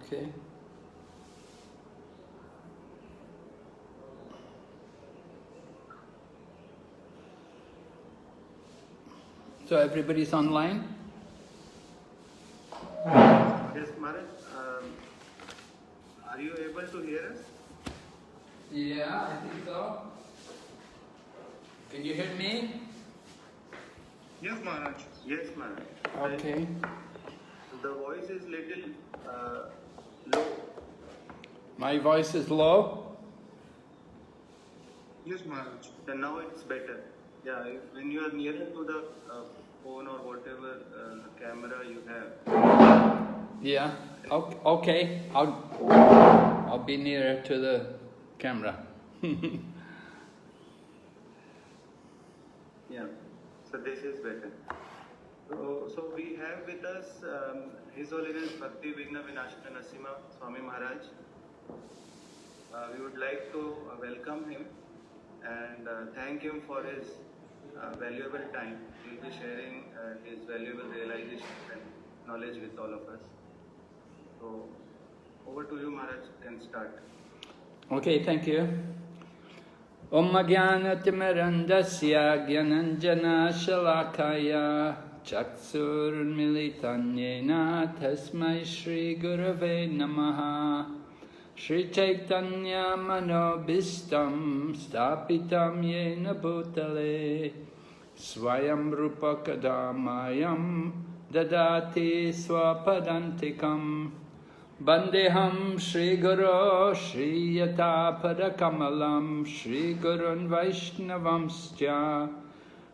Okay. So everybody's online? Yes, Maharaj. Are you able to hear us? Yeah, I think so. Can you hear me? Yes, Maharaj. Yes, Maharaj. Okay. The voice is little low. My voice is low? Yes, Maharaj. And now it's better. Yeah, when you are nearer to the phone or whatever camera you have. Yeah. Okay. I'll be nearer to the camera. Yeah. So this is better. So we have with us His Holiness Bhakti Vigna Vinashaka Narasimha Swami Maharaj. We would like to welcome him and thank him for his valuable time. He will be sharing his valuable realizations and knowledge with all of us. So over to you, Maharaj, can start. Okay, thank you. Om Jnanatirmirandasya Gyananjana Shalakaya Chaksur Militanyena Tasmai Shri Gurave Namaha Shri Chaitanya Manobhistam Stapitam Yena Bhutale Swayam Rupa Kadamayam Dadati Swapadantikam Bandeham Shri Guru Shri Yata Padakamalam Shri Gurun Vaishnavamscha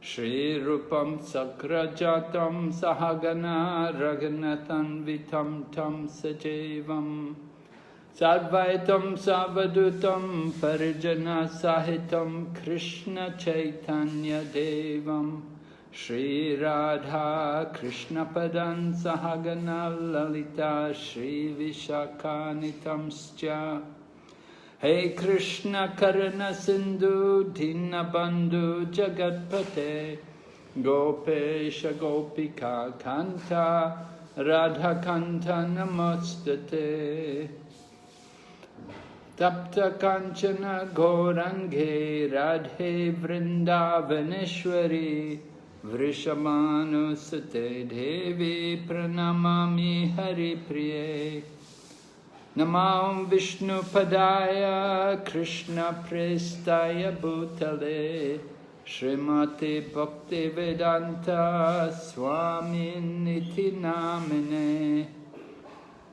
Shri Rupam Sakrajatam Sahagana Raghunathan Vitam Tam Sajevam Sadvaitam Savadutam Parijana Sahitam Krishna Chaitanya Devam Shri Radha Krishna Padan Sahagana Lalita Shri Vishakanitamscha Hey Krishna Karana Sindhu Dinabandhu Jagatpate Gopesha Gopika Kanta Radha Kanta Namastate Tapta Kanchana Gaurange Radhe Vrindavaneshwari Vrishamanusate Devi Pranamami Hari Priye Namam Vishnu Padaya Krishna Prestaya Bhutale Srimati Bhakti Vedanta Swami Niti Namine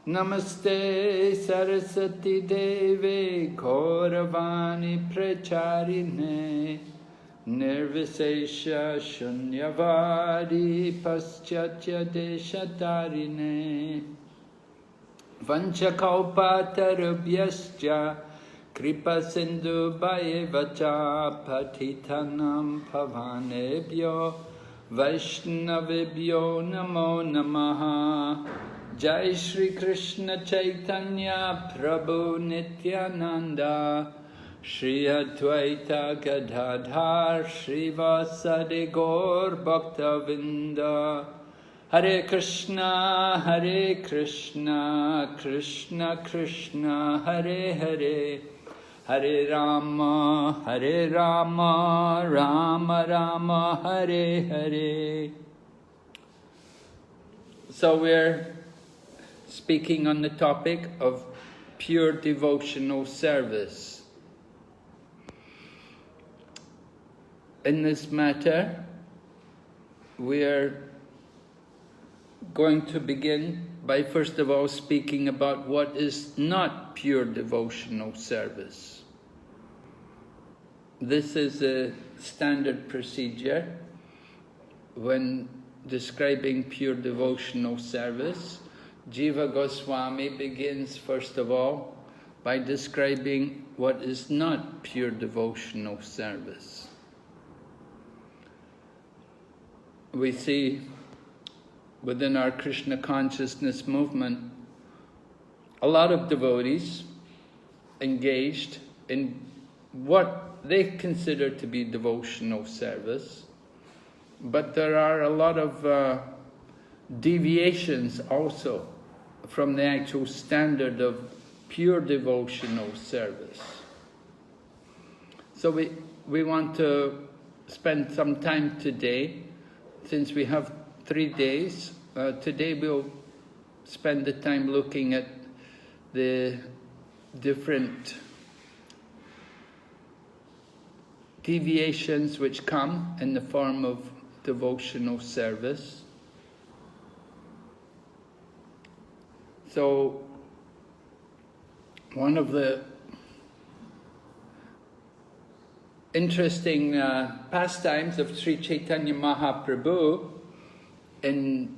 Namaste Saraswati Devi Gauravani Pracharine Nirvisesha Shunyavadi Paschatya Deshatarine Vanchakalpatarubhyascha Kripa Sindhu Bhayevacha Patitanam Pavanebhyo Vaishnavibhyo Namo Namaha Jai Shri Krishna Chaitanya Prabhu Nityananda Shri Advaita Gadadhar Shri Vasadi Gaur Bhaktavinda Hare Krishna Krishna Krishna Hare Hare Hare Rama Rama Rama Hare Hare. So we're speaking on the topic of pure devotional service. In this matter, we are going to begin by first of all speaking about what is not pure devotional service. This is a standard procedure when describing pure devotional service. Jiva Goswami begins first of all by describing what is not pure devotional service. We see within our Krishna consciousness movement a lot of devotees engaged in what they consider to be devotional service, but there are a lot of deviations also from the actual standard of pure devotional service. So we want to spend some time today, since we have 3 days. Today we'll spend the time looking at the different deviations which come in the form of devotional service. So, one of the interesting pastimes of Sri Chaitanya Mahaprabhu in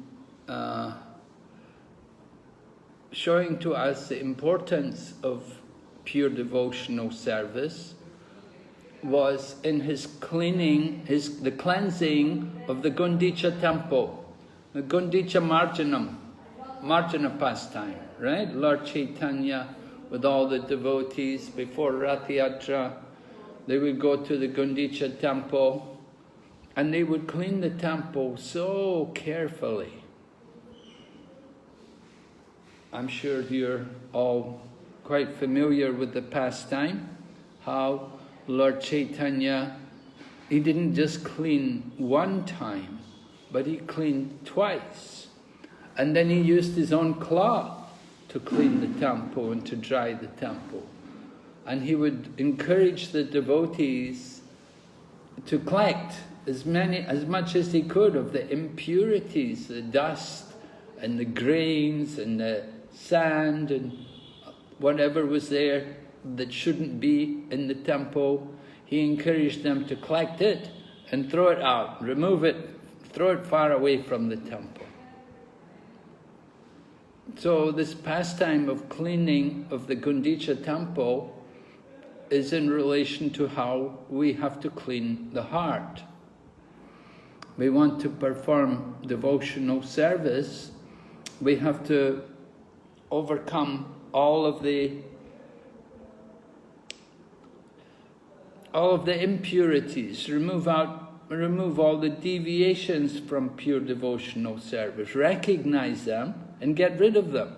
showing to us the importance of pure devotional service was in his cleaning, the cleansing of the Gundicha temple, the Gundicha Marjana pastime, right? Lord Chaitanya with all the devotees before Rath Yatra, they would go to the Gundicha temple and they would clean the temple so carefully. I'm sure you're all quite familiar with the pastime, how Lord Chaitanya, he didn't just clean one time, but he cleaned twice. And then he used his own cloth to clean the temple and to dry the temple. And he would encourage the devotees to collect as much as he could of the impurities, the dust and the grains and the sand and whatever was there that shouldn't be in the temple. He encouraged them to collect it and throw it out, remove it, throw it far away from the temple. So this pastime of cleaning of the Gundicha temple is in relation to how we have to clean the heart. We want to perform devotional service, we have to overcome all of the impurities, remove all the deviations from pure devotional service, recognize them and get rid of them.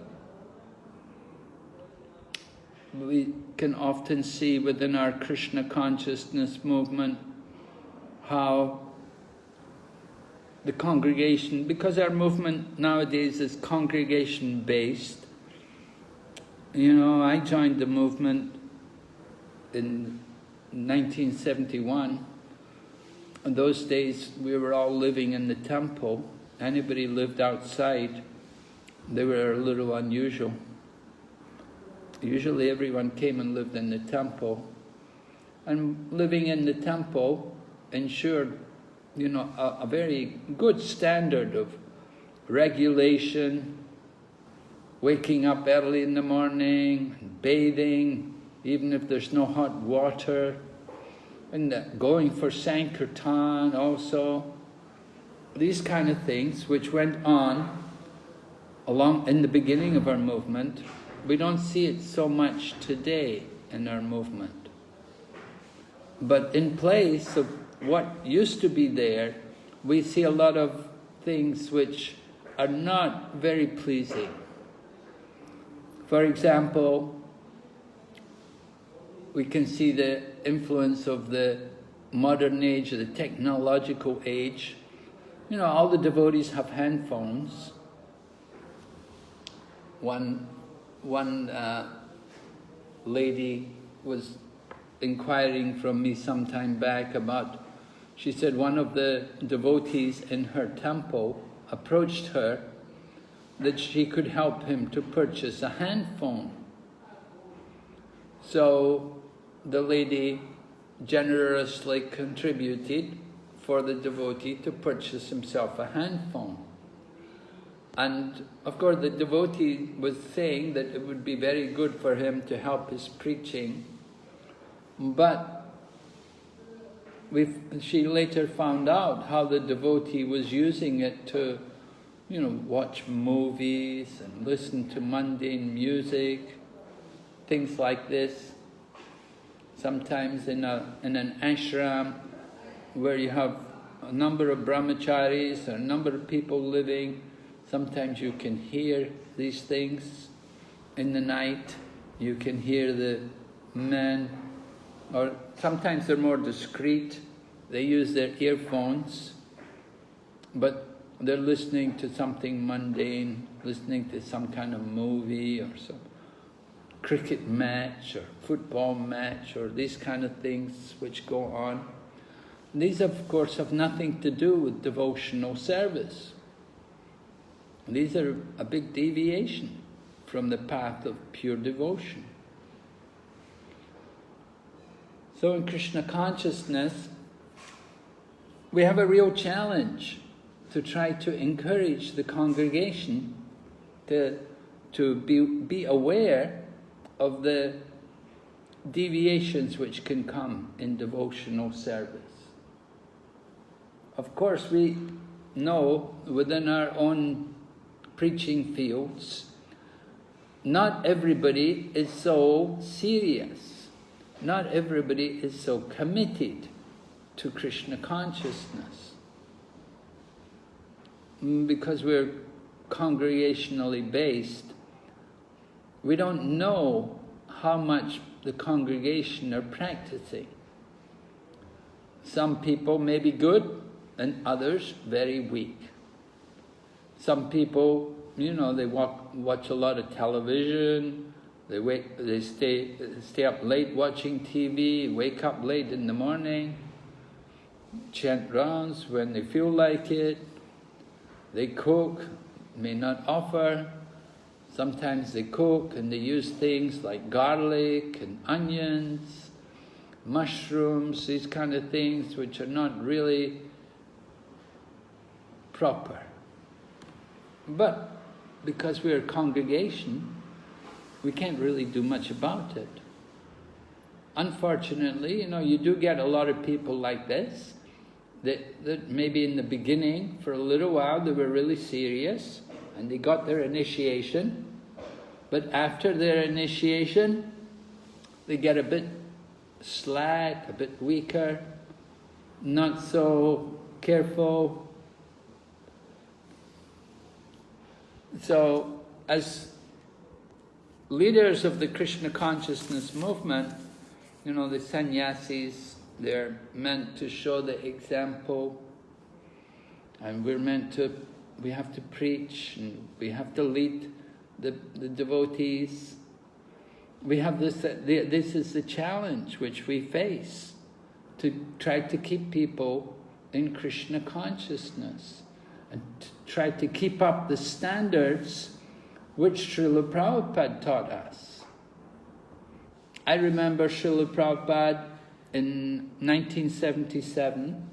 We can often see within our Krishna consciousness movement how the congregation, because our movement nowadays is congregation based. You know, I joined the movement in 1971. In those days we were all living in the temple. Anybody lived outside, they were a little unusual. Usually everyone came and lived in the temple. And living in the temple ensured, you know, a very good standard of regulation, waking up early in the morning, bathing, even if there's no hot water, and going for Sankirtan also. These kind of things which went on along in the beginning of our movement. We don't see it so much today in our movement. But in place of what used to be there, we see a lot of things which are not very pleasing. For example, we can see the influence of the modern age, the technological age. You know, all the devotees have handphones. One lady was inquiring from me some time back about, she said one of the devotees in her temple approached her that she could help him to purchase a handphone. So the lady generously contributed for the devotee to purchase himself a handphone. And of course the devotee was saying that it would be very good for him to help his preaching, but she later found out how the devotee was using it to, you know, watch movies and listen to mundane music, things like this. Sometimes in an ashram where you have a number of brahmacharis or a number of people living, Sometimes you can hear these things in the night. You can hear the men, or sometimes they're more discreet. They use their earphones, but they're listening to something mundane, listening to some kind of movie or some cricket match or football match or these kind of things which go on. These, of course, have nothing to do with devotional service. These are a big deviation from the path of pure devotion. So in Krishna consciousness, we have a real challenge to try to encourage the congregation to be aware of the deviations which can come in devotional service. Of course, we know within our own preaching fields, not everybody is so serious. Not everybody is so committed to Krishna consciousness. Because we're congregationally based, we don't know how much the congregation are practicing. Some people may be good and others very weak. Some people, they watch a lot of television, they stay up late watching TV, wake up late in the morning, chant rounds when they feel like it. They cook, may not offer. Sometimes they cook and they use things like garlic and onions, mushrooms, these kind of things which are not really proper. But because we're a congregation, we can't really do much about it. Unfortunately, you do get a lot of people like this, that maybe in the beginning, for a little while, they were really serious, and they got their initiation, but after their initiation, they get a bit slack, a bit weaker, not so careful. So, as leaders of the Krishna consciousness movement, the sannyasis, they're meant to show the example, and we have to preach, and we have to lead the devotees. We have this is the challenge which we face, to try to keep people in Krishna consciousness, and to try to keep up the standards which Srila Prabhupada taught us. I remember Srila Prabhupada in 1977.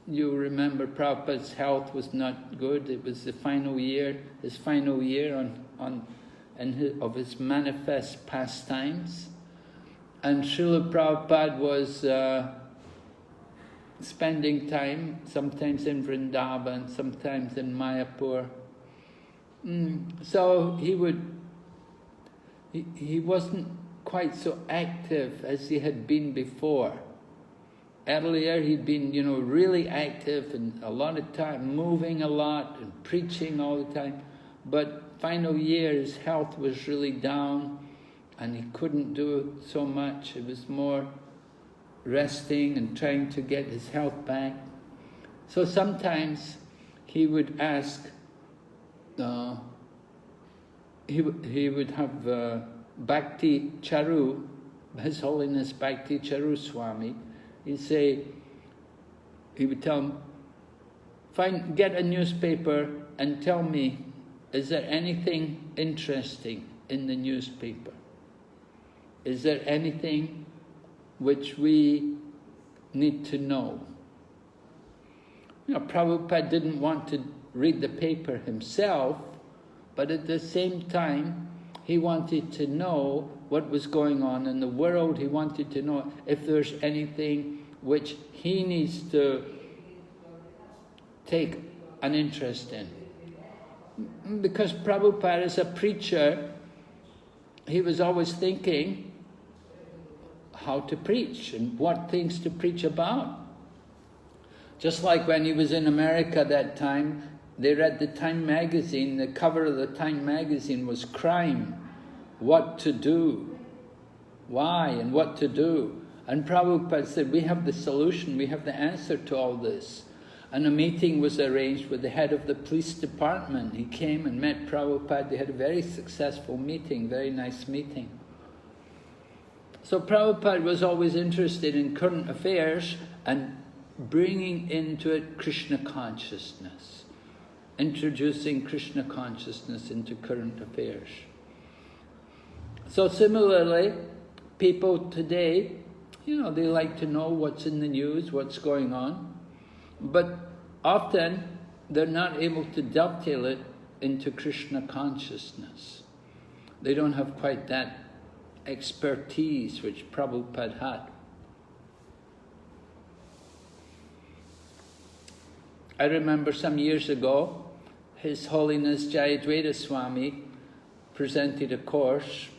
You remember Prabhupada's health was not good. It was the final year, his final year of his manifest pastimes. And Srila Prabhupada was spending time, sometimes in Vrindavan, sometimes in Mayapur. So he wasn't quite so active as he had been before. Earlier he'd been, really active and a lot of time, moving a lot and preaching all the time. But final year his health was really down and he couldn't do so much. It was more resting and trying to get his health back. So sometimes he would ask, he would have Bhakti Charu, His Holiness Bhakti Charu Swami. He would tell him, get a newspaper and tell me, is there anything interesting in the newspaper? Is there anything which we need to know? Prabhupada didn't want to read the paper himself, but at the same time, he wanted to know what was going on in the world. He wanted to know if there's anything which he needs to take an interest in. Because Prabhupada, as a preacher, he was always thinking how to preach and what things to preach about. Just like when he was in America that time, they read the Time magazine, the cover of the Time magazine was crime, what to do, why and what to do. And Prabhupada said, we have the solution, we have the answer to all this. And a meeting was arranged with the head of the police department. He came and met Prabhupada. They had a very successful meeting, very nice meeting. So Prabhupada was always interested in current affairs and bringing into it Krishna consciousness, introducing Krishna consciousness into current affairs. So similarly, people today, they like to know what's in the news, what's going on. But often they're not able to dovetail it into Krishna consciousness. They don't have quite that expertise which Prabhupada had. I remember some years ago, His Holiness Jayadvaita Swami presented a course.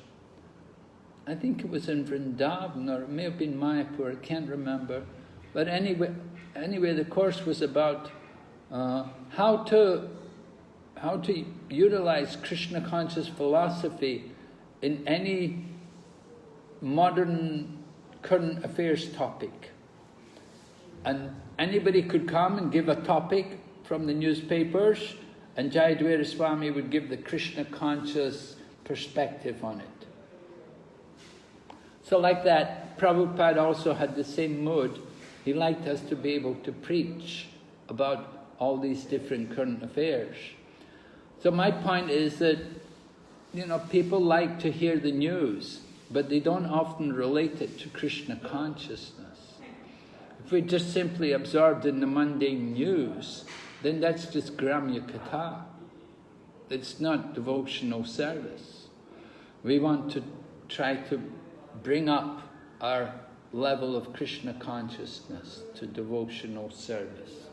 I think it was in Vrindavan, or it may have been Mayapur, I can't remember. But anyway, the course was about how to utilize Krishna conscious philosophy in any modern current affairs topic. And anybody could come and give a topic from the newspapers, and Jayadvaita Swami would give the Krishna conscious perspective on it. So like that, Prabhupada also had the same mood. He liked us to be able to preach about all these different current affairs. So my point is that, people like to hear the news, but they don't often relate it to Krishna consciousness. If we just simply absorbed in the mundane news, then that's just gramya katha. It's not devotional service. We want to try to bring up our level of Krishna consciousness to devotional service.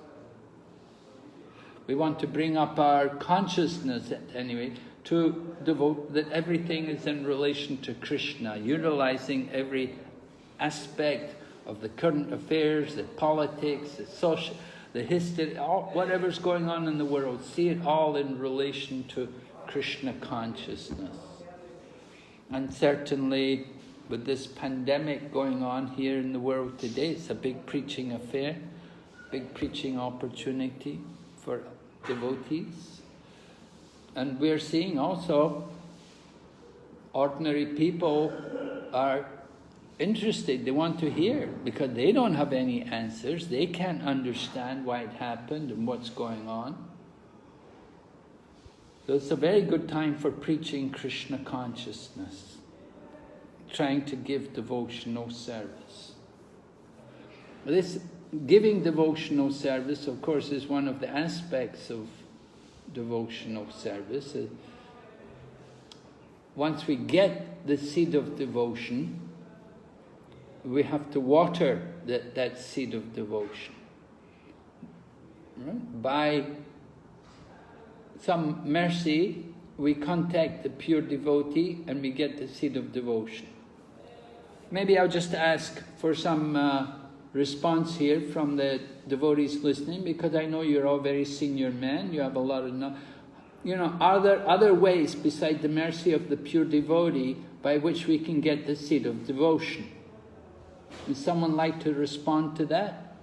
We want to bring up our consciousness, anyway, to devote that everything is in relation to Krishna, utilizing every aspect of the current affairs, the politics, the social, the history, whatever's going on in the world, see it all in relation to Krishna consciousness. And certainly, with this pandemic going on here in the world today, it's a big preaching affair, big preaching opportunity for devotees. And we're seeing also ordinary people are interested, they want to hear, because they don't have any answers, they can't understand why it happened and what's going on. So it's a very good time for preaching Krishna consciousness, trying to give devotional service. This giving devotional service, of course, is one of the aspects of devotional service. Once we get the seed of devotion, we have to water that seed of devotion. Right? By some mercy, we contact the pure devotee and we get the seed of devotion. Maybe I'll just ask for some response here from the devotees listening, because I know you're all very senior men, you have a lot of knowledge. Are there other ways beside the mercy of the pure devotee by which we can get the seed of devotion? Would someone like to respond to that?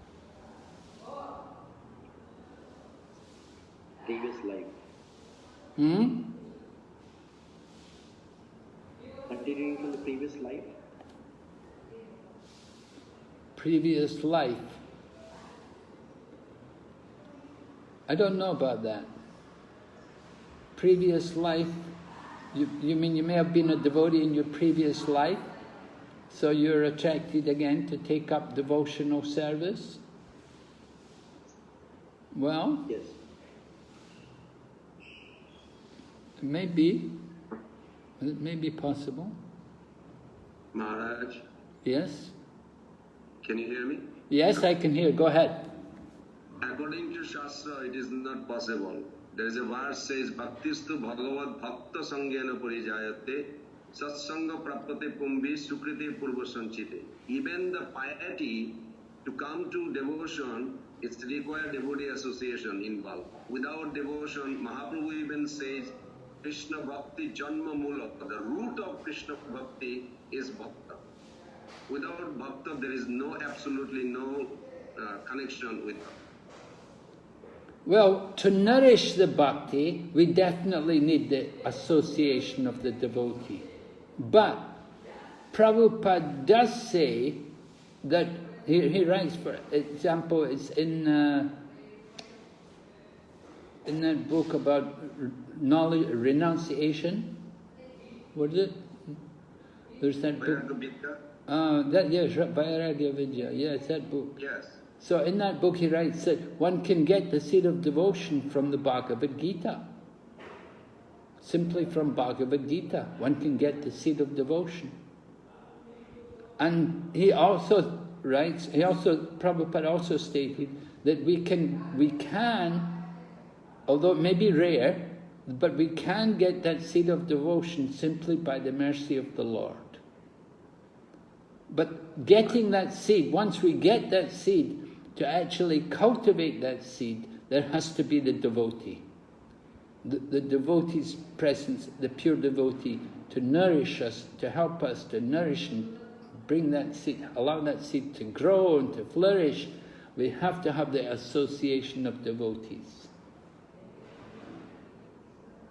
Previous life. Continuing from the previous life. Previous life. I don't know about that. Previous life, you mean you may have been a devotee in your previous life, so you're attracted again to take up devotional service? Well, yes. It may be. It may be possible. Maharaj, Yes? can you hear me? Yes, I can hear. Go ahead. According to Shastra, it is not possible. There is a verse says, Bhaktistu Bhagavad Bhakta Sangyana Parijayate Satsanga Prapate Pumbhi Sukriti Purva Sanchite. Even the piety to come to devotion It's required devotee association involved. Without devotion, Mahaprabhu even says, Krishna Bhakti Janma Mula, the root of Krishna Bhakti is Bhakta. Without Bhakta, there is absolutely no connection with Bhakta. Well, to nourish the bhakti, we definitely need the association of the devotee. But Prabhupada does say that, he writes, for example, it's in that book about knowledge, renunciation. What is it? There's that book. Yes, Vairagya Vidya. Yes, that book. Yes. So in that book he writes that one can get the seed of devotion from the Bhagavad Gita. Simply from Bhagavad Gita, one can get the seed of devotion. And he also writes, Prabhupada also stated that we can, although it may be rare, but we can get that seed of devotion simply by the mercy of the Lord. But getting that seed, once we get that seed, to actually cultivate that seed, there has to be the devotee. The devotee's presence, the pure devotee, to nourish us, to help us, to nourish and bring that seed, allow that seed to grow and to flourish. We have to have the association of devotees.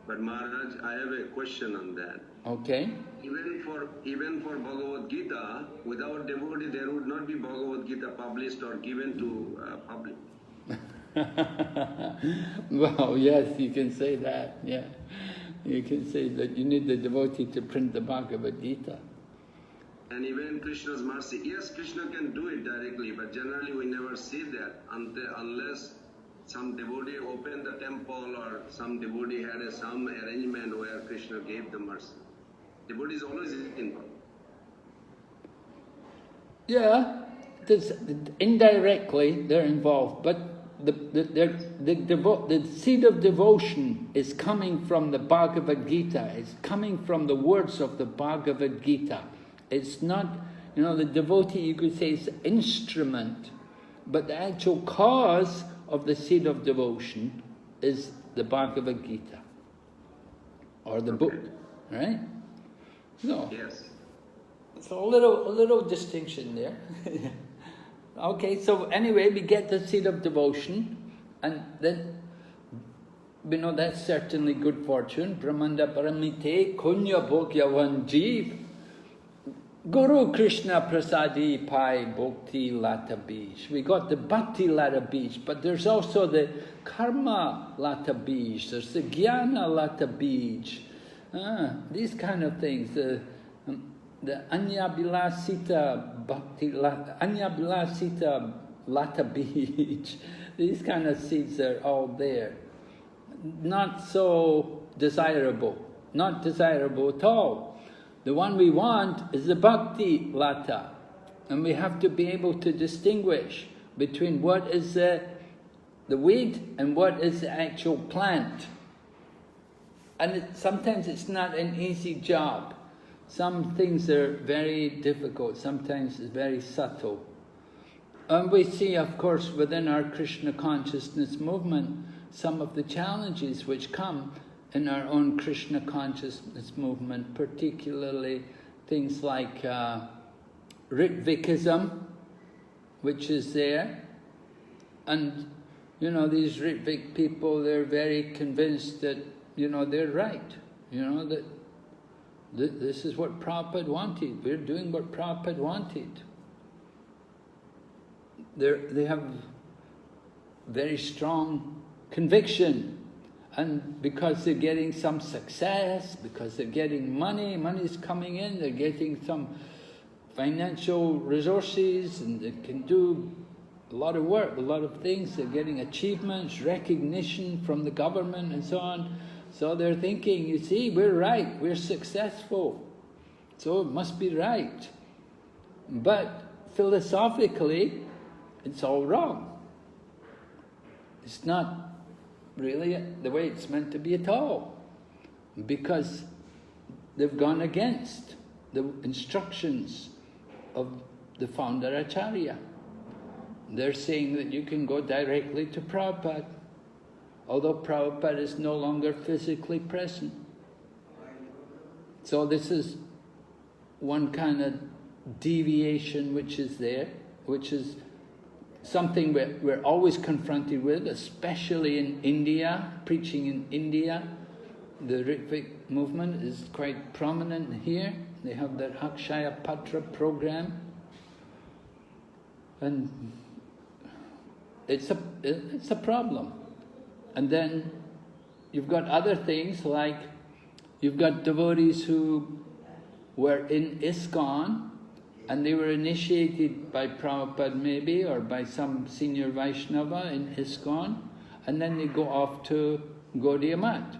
But Maharaj, I have a question on that. Okay. Even for Bhagavad Gita, without devotee, there would not be Bhagavad Gita published or given to public. Well, yes, you can say that. Yeah, you can say that you need the devotee to print the Bhagavad Gita. And even Krishna's mercy, yes, Krishna can do it directly, but generally we never see that unless some devotee opened the temple or some devotee had some arrangement where Krishna gave the mercy. Devotee is always involved. Yeah, indirectly they're involved, but the seed of devotion is coming from the Bhagavad Gita. It's coming from the words of the Bhagavad Gita. It's not, the devotee, you could say, is an instrument, but the actual cause of the seed of devotion is the Bhagavad Gita, or the book, right? No. Yes. So a little distinction there. Okay, so anyway, we get the seed of devotion, and then, that's certainly good fortune. Brahmanda paramite kunya bhogyavan jeev. Guru Krishna Prasadi Pai Bhakti Lata Bij. We got the Bhakti Lata Bij, but there's also the Karma Lata Bij, there's the Jnana Lata Bij. These kind of things, the Anyabilasita Bhakti Anyabilasita Lata Bij. These kind of seeds are all there. Not so desirable, not desirable at all. The one we want is the Bhakti Lata. And we have to be able to distinguish between what is the weed and what is the actual plant. And sometimes it's not an easy job. Some things are very difficult, sometimes it's very subtle. And we see, of course, within our Krishna consciousness movement, some of the challenges which come in our own Krishna consciousness movement, particularly things like Ritvikism, which is there. And, these Ritvik people, they're very convinced that, they're right. That this is what Prabhupada wanted. We're doing what Prabhupada wanted. They have very strong conviction. And because they're getting some success, because they're getting money's coming in, they're getting some financial resources, and they can do a lot of work, a lot of things, they're getting achievements, recognition from the government and so on. So they're thinking, you see, we're right, we're successful, so it must be right. But philosophically, it's all wrong. It's not really the way it's meant to be at all, because they've gone against the instructions of the founder Acharya. They're saying that you can go directly to Prabhupada, although Prabhupada is no longer physically present. So this is one kind of deviation which is there, which is something we're always confronted with, especially in India, preaching in India. The Ritvik movement is quite prominent here. They have their Akshaya Patra program. And it's a problem. And then you've got other things like you've got devotees who were in ISKCON and they were initiated by Prabhupada maybe or by some senior Vaishnava in ISKCON, and then they go off to Gaudiya Math.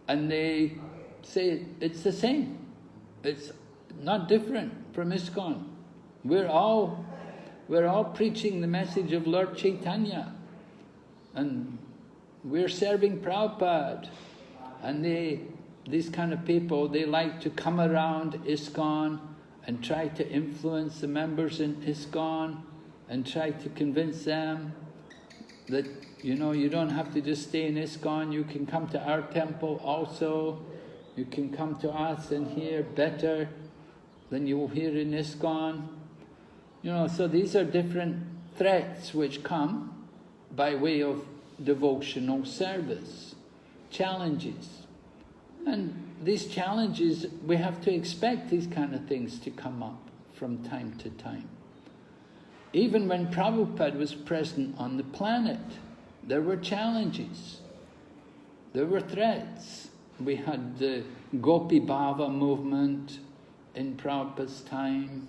And they say it's the same. It's not different from ISKCON. We're all preaching the message of Lord Chaitanya, and we're serving Prabhupada. And these kind of people, they like to come around ISKCON and try to influence the members in ISKCON and try to convince them that, you know, you don't have to just stay in ISKCON, you can come to our temple also, you can come to us and hear better than you'll hear in ISKCON. You know, so these are different threats which come by way of devotional service, challenges. And these challenges, we have to expect these kind of things to come up from time to time. Even when Prabhupada was present on the planet, there were challenges, there were threats. We had the Gopi Bhava movement in Prabhupada's time.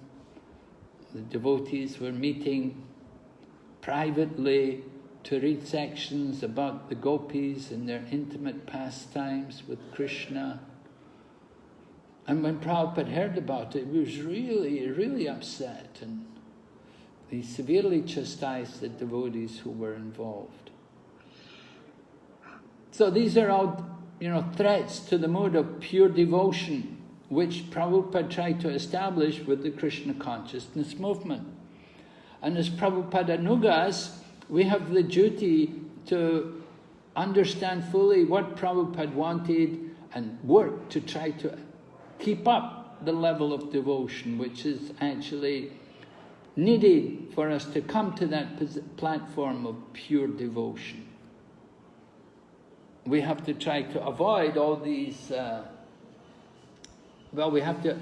The devotees were meeting privately to read sections about the gopis and their intimate pastimes with Krishna. And when Prabhupada heard about it, he was really, really upset, and he severely chastised the devotees who were involved. So these are all, you know, threats to the mode of pure devotion which Prabhupada tried to establish with the Krishna consciousness movement. And as Prabhupada Anugas, we have the duty to understand fully what Prabhupada wanted and work to try to keep up the level of devotion which is actually needed for us to come to that platform of pure devotion. We have to try to avoid all these, we have to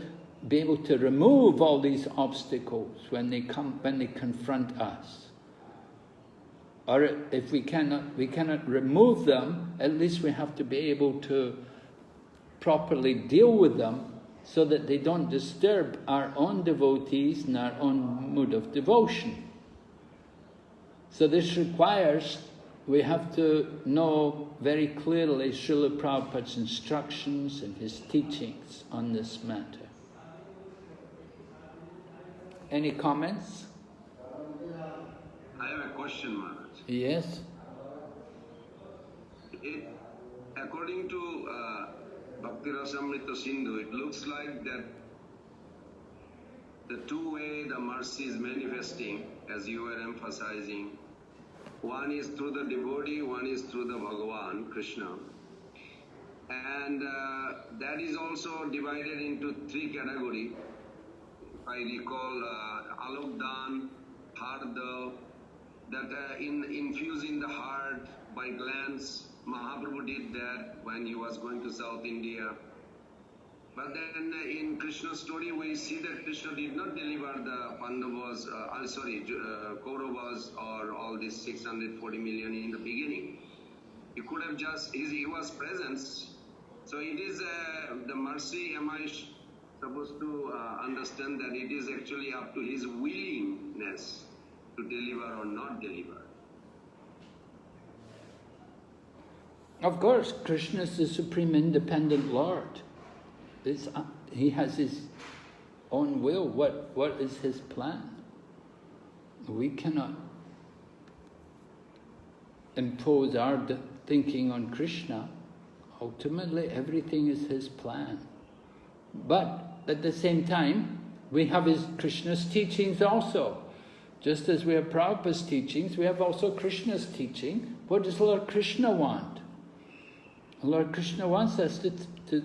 be able to remove all these obstacles when they confront us. Or if we cannot remove them, at least we have to be able to properly deal with them so that they don't disturb our own devotees and our own mood of devotion. So this requires, we have to know very clearly Srila Prabhupada's instructions and his teachings on this matter. Any comments? I have a question, Maharaj. Yes? According to Bhakti Rasamrita Sindhu, it looks like that the two way the mercy is manifesting, as you were emphasizing, one is through the devotee, one is through the Bhagavan, Krishna. And that is also divided into three categories. If I recall, Alokdan, Harda, that infuse in the heart by glance. Mahaprabhu did that when he was going to South India. But then in Krishna's story, we see that Krishna did not deliver the Pandavas, Kauravas or all these 640 million in the beginning. He could have just, he was present. So it is the mercy, am I supposed to understand that it is actually up to his willingness to deliver or not deliver? Of course, Krishna is the supreme independent Lord. He has his own will. What is his plan? We cannot impose our thinking on Krishna. Ultimately, everything is his plan. But at the same time, we have Krishna's teachings also. Just as we have Prabhupada's teachings, we have also Krishna's teaching. What does Lord Krishna want? Lord Krishna wants us to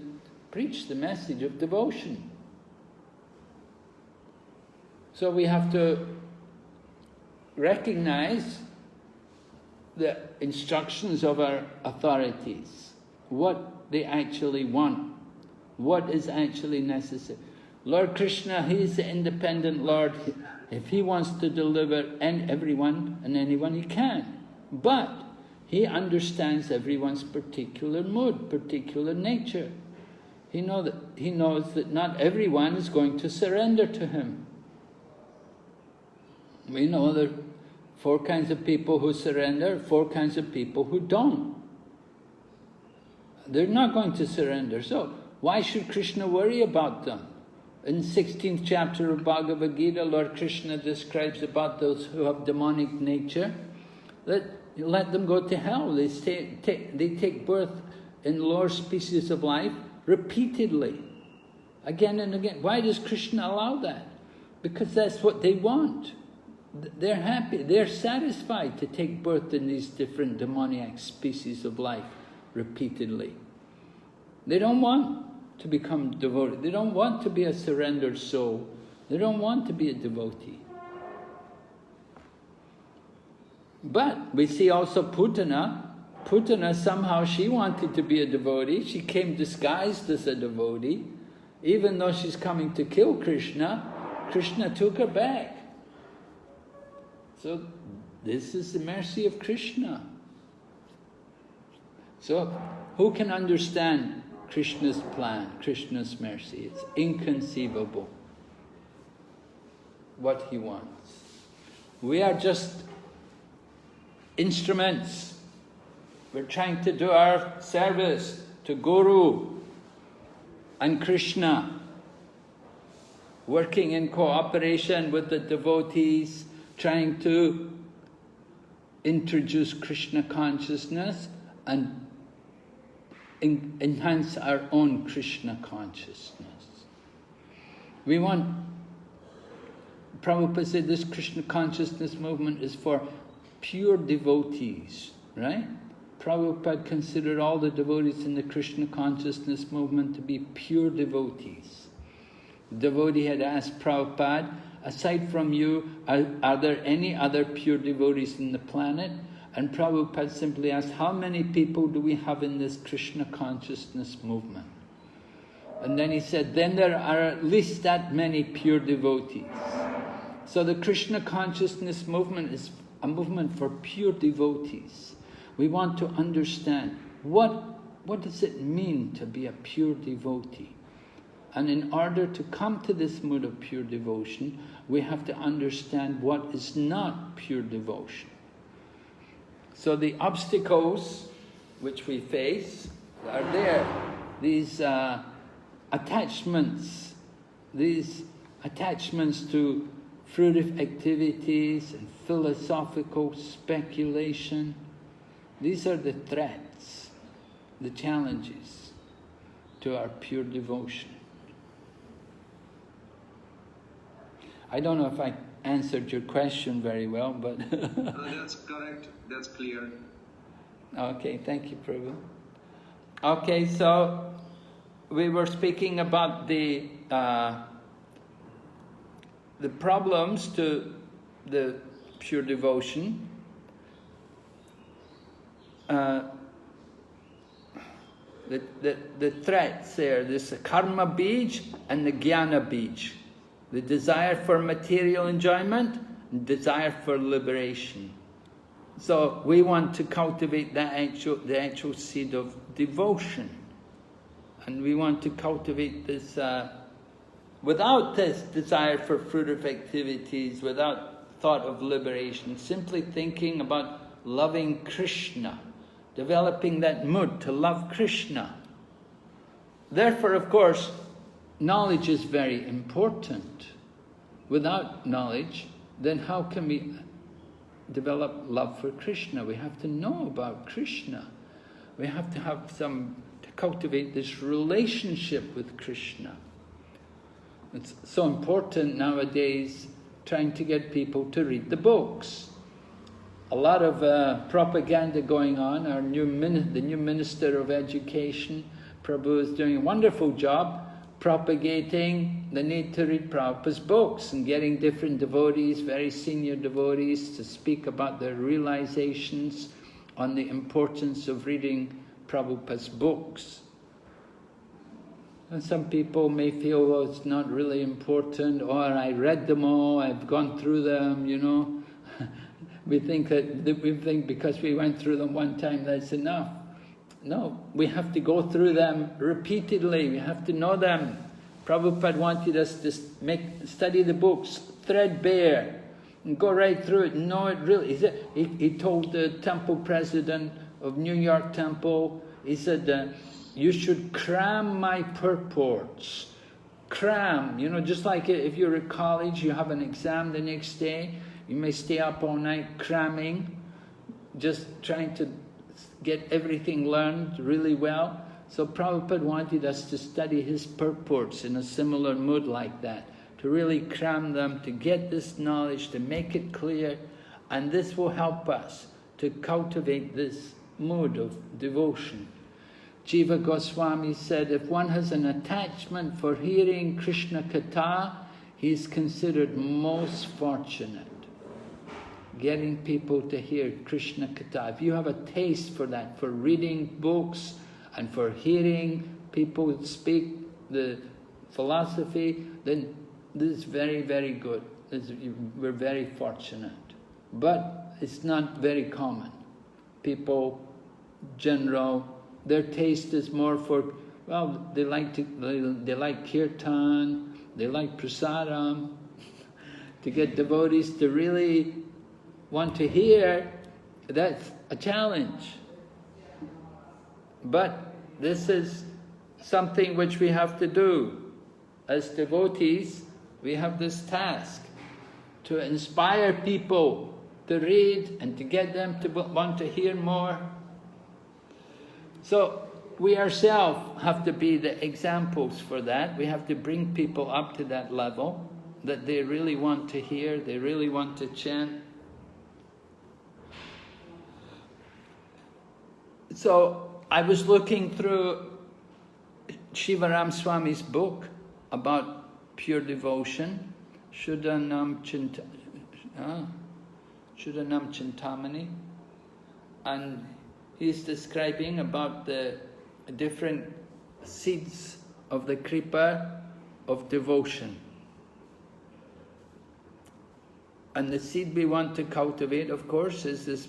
preach the message of devotion. So we have to recognize the instructions of our authorities, what they actually want, what is actually necessary. Lord Krishna, He is the independent Lord. If He wants to deliver everyone and anyone, He can. But He understands everyone's particular mood, particular nature. He knows that not everyone is going to surrender to Him. We know there are 4 kinds of people who surrender, 4 kinds of people who don't. They're not going to surrender. So why should Krishna worry about them? In 16th chapter of Bhagavad Gita, Lord Krishna describes about those who have demonic nature. Let them go to hell. They take birth in lower species of life repeatedly, again and again. Why does Krishna allow that? Because that's what they want. They're happy, they're satisfied to take birth in these different demoniac species of life repeatedly. They don't want to become devoted. They don't want to be a surrendered soul. They don't want to be a devotee. But we see also Putana. Putana, somehow she wanted to be a devotee. She came disguised as a devotee. Even though she's coming to kill Krishna, Krishna took her back. So this is the mercy of Krishna. So who can understand Krishna's plan, Krishna's mercy? It's inconceivable what He wants. We are just instruments. We're trying to do our service to Guru and Krishna, working in cooperation with the devotees, trying to introduce Krishna consciousness and enhance our own Krishna consciousness. We want, Prabhupada said this Krishna consciousness movement is for pure devotees, right? Prabhupada considered all the devotees in the Krishna consciousness movement to be pure devotees. The devotee had asked Prabhupada, aside from you, are there any other pure devotees in the planet? And Prabhupada simply asked, how many people do we have in this Krishna consciousness movement? And then he said, then there are at least that many pure devotees. So the Krishna consciousness movement is a movement for pure devotees. We want to understand what does it mean to be a pure devotee? And in order to come to this mood of pure devotion, we have to understand what is not pure devotion. So the obstacles which we face are there. These attachments to fruitive activities and philosophical speculation. These are the threats, the challenges to our pure devotion. I don't know if I answered your question very well, but... That's correct. That's clear. Okay, thank you, Prabhu. Okay, so we were speaking about the problems to the pure devotion. The threats there, there's the karma bij and the jnana bij. The desire for material enjoyment and desire for liberation. So we want to cultivate the actual seed of devotion. And we want to cultivate this without this desire for fruitive activities, without thought of liberation, simply thinking about loving Krishna, developing that mood to love Krishna. Therefore, of course, knowledge is very important. Without knowledge, then how can we develop love for Krishna? We have to know about Krishna. We have to have to cultivate this relationship with Krishna. It's so important nowadays trying to get people to read the books. A lot of propaganda going on. The new Minister of Education, Prabhu, is doing a wonderful job propagating the need to read Prabhupada's books and getting different devotees, very senior devotees, to speak about their realizations on the importance of reading Prabhupada's books. And some people may feel, well, it's not really important, or I read them all, I've gone through them, you know. we think because we went through them one time, that's enough. No, we have to go through them repeatedly, we have to know them. Prabhupada wanted us to study the books threadbare, and go right through it, and know it really. He told the temple president of New York Temple, he said, you should cram my purports. Cram, you know, just like if you're at college, you have an exam the next day, you may stay up all night cramming, just trying to get everything learned really well. So Prabhupada wanted us to study his purports in a similar mood like that, to really cram them, to get this knowledge, to make it clear, and this will help us to cultivate this mood of devotion. Jiva Goswami said, if one has an attachment for hearing Krishna Katha, he is considered most fortunate. Getting people to hear Krishna Katha. If you have a taste for that, for reading books and for hearing people speak the philosophy, then this is very, very good. We're very fortunate. But it's not very common. People, general, their taste is more for, well, they like kirtan, they like prasadam. To get devotees to really want to hear, that's a challenge. But this is something which we have to do. As devotees, we have this task to inspire people to read and to get them to want to hear more. So we ourselves have to be the examples for that. We have to bring people up to that level, that they really want to hear, they really want to chant. So I was looking through Shivaram Swami's book about pure devotion, Shuddhanam Chintamani, and he's describing about the different seeds of the kripa of devotion. And the seed we want to cultivate, of course, is this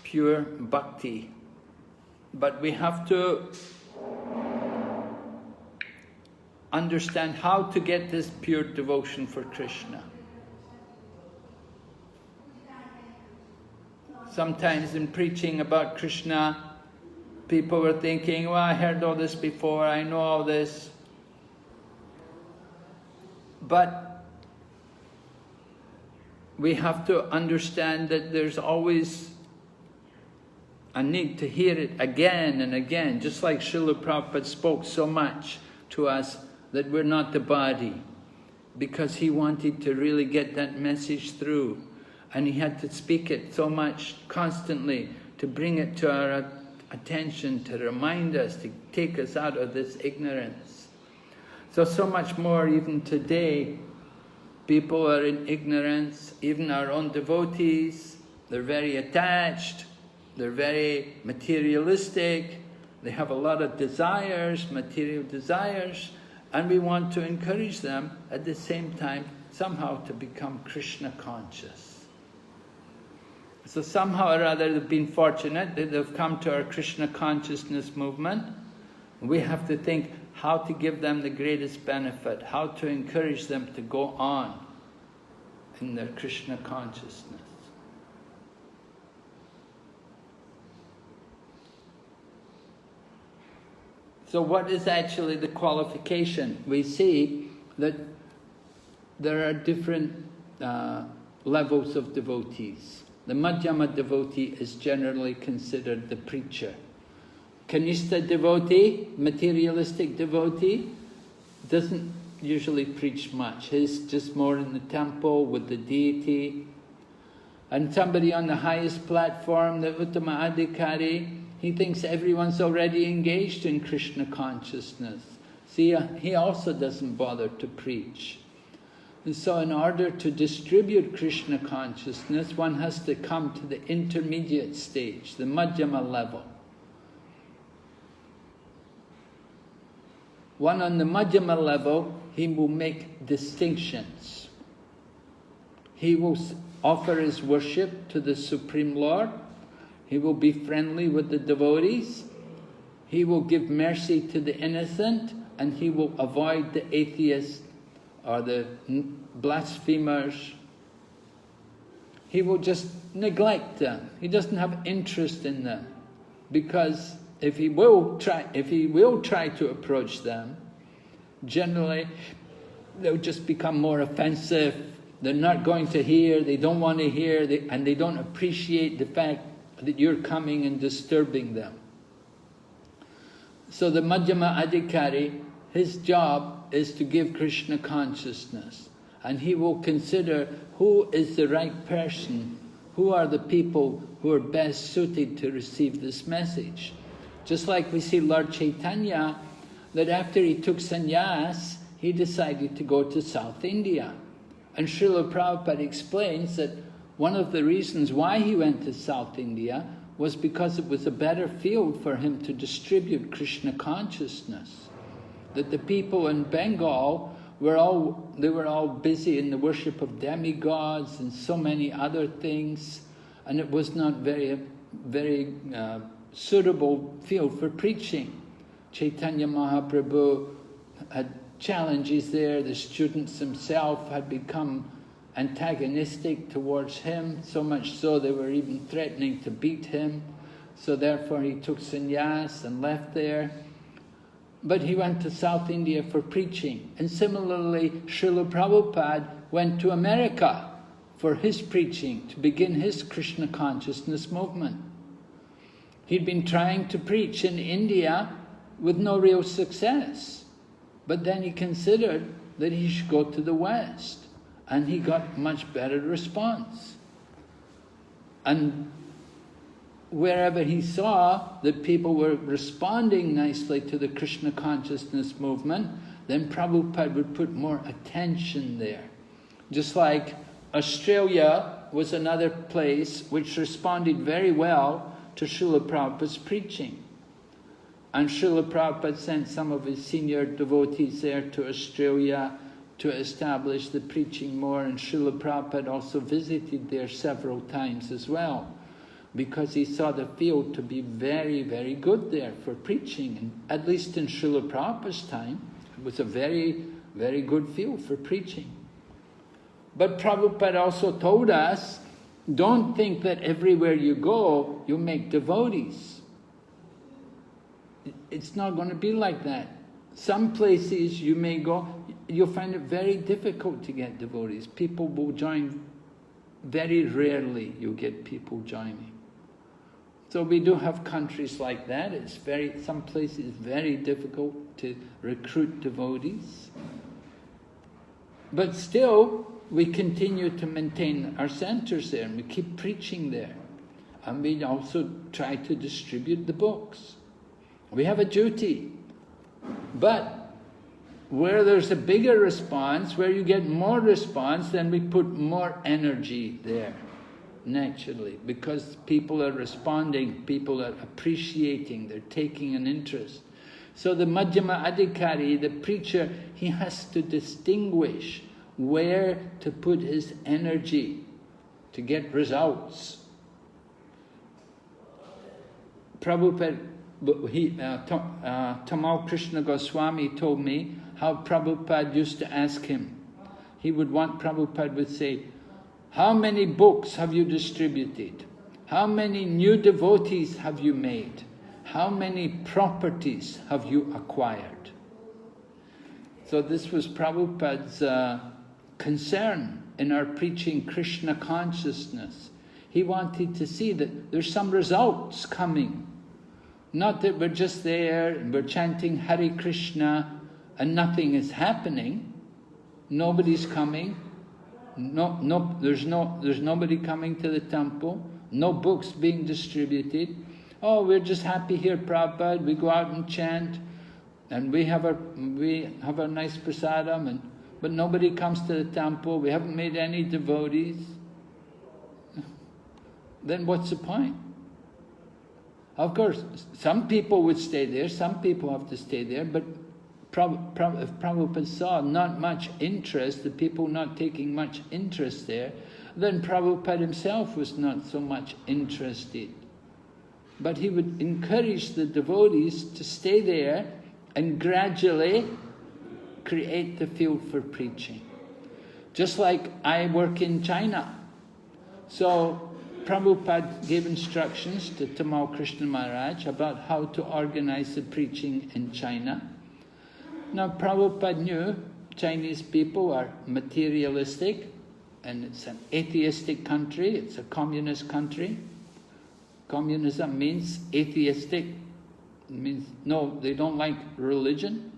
pure bhakti. But we have to understand how to get this pure devotion for Krishna. Sometimes in preaching about Krishna, people were thinking, well, I heard all this before, I know all this. But we have to understand that there's always a need to hear it again and again, just like Srila Prabhupada spoke so much to us that we're not the body, because he wanted to really get that message through. And he had to speak it so much constantly to bring it to our attention, to remind us, to take us out of this ignorance. So much more even today, people are in ignorance, even our own devotees, they're very attached, they're very materialistic, they have a lot of desires, material desires, and we want to encourage them at the same time somehow to become Krishna conscious. So somehow or other they've been fortunate that they've come to our Krishna consciousness movement. We have to think how to give them the greatest benefit, how to encourage them to go on in their Krishna consciousness. So what is actually the qualification? We see that there are different levels of devotees. The Madhyama devotee is generally considered the preacher. Kanishta devotee, materialistic devotee, usually preach much. His just more in the temple with the deity. And somebody on the highest platform, the Uttama Adhikari, he thinks everyone's already engaged in Krishna consciousness. See, he also doesn't bother to preach. And so in order to distribute Krishna consciousness, one has to come to the intermediate stage, the Madhyama level. One on the Madhyama level, he will make distinctions. He will offer his worship to the Supreme Lord. He will be friendly with the devotees. He will give mercy to the innocent, and he will avoid the atheists or the blasphemers. He will just neglect them. He doesn't have interest in them, because if he will try to approach them, generally they'll just become more offensive. They're not going to hear. They don't want to hear, and they don't appreciate the fact that you're coming and disturbing them. So the Madhyama Adhikari, his job is to give Krishna consciousness, and he will consider who is the right person, who are the people who are best suited to receive this message. Just like we see Lord Chaitanya, that after he took sannyas, he decided to go to South India. And Srila Prabhupada explains that one of the reasons why he went to South India was because it was a better field for him to distribute Krishna consciousness. That the people in Bengal were all busy in the worship of demigods and so many other things, and it was not very suitable field for preaching. Chaitanya Mahaprabhu had challenges there. The students themselves had become antagonistic towards him, so much so they were even threatening to beat him. So therefore he took sannyas and left there. But he went to South India for preaching. And similarly, Srila Prabhupada went to America for his preaching, to begin his Krishna consciousness movement. He'd been trying to preach in India with no real success. But then he considered that he should go to the West, and he got much better response. And wherever he saw that people were responding nicely to the Krishna consciousness movement, then Prabhupada would put more attention there. Just like Australia was another place which responded very well to Srila Prabhupada's preaching. And Srila Prabhupada sent some of his senior devotees there to Australia to establish the preaching more, and Srila Prabhupada also visited there several times as well, because he saw the field to be very, very good there for preaching. And at least in Srila Prabhupada's time, it was a very, very good field for preaching. But Prabhupada also told us, don't think that everywhere you go, you'll make devotees. It's not going to be like that. Some places you may go, you'll find it very difficult to get devotees. People will join, very rarely you'll get people joining. So we do have countries like that. Some places very difficult to recruit devotees. But still, we continue to maintain our centers there, and we keep preaching there. And we also try to distribute the books. We have a duty. But where there's a bigger response, where you get more response, then we put more energy there, naturally, because people are responding, people are appreciating, they're taking an interest. So the Madhyama Adhikari, the preacher, he has to distinguish where to put his energy to get results. Prabhupada, Tamal Krishna Goswami told me how Prabhupada used to ask him. Prabhupada would say, how many books have you distributed? How many new devotees have you made? How many properties have you acquired? So this was Prabhupada's concern in our preaching Krishna consciousness. He wanted to see that there's some results coming. Not that we're just there and we're chanting Hare Krishna and nothing is happening, nobody's coming, there's nobody coming to the temple, no books being distributed. Oh, we're just happy here, Prabhupada, we go out and chant, and we have our nice prasadam, but nobody comes to the temple, we haven't made any devotees. Then what's the point? Of course, some people would stay there, some people have to stay there, but if Prabhupada saw not much interest, the people not taking much interest there, then Prabhupada himself was not so much interested. But he would encourage the devotees to stay there and gradually create the field for preaching. Just like I work in China. So Prabhupada gave instructions to Tamal Krishna Maharaj about how to organize the preaching in China. Now Prabhupada knew Chinese people are materialistic, and it's an atheistic country, it's a communist country. Communism means atheistic, it means no, they don't like religion.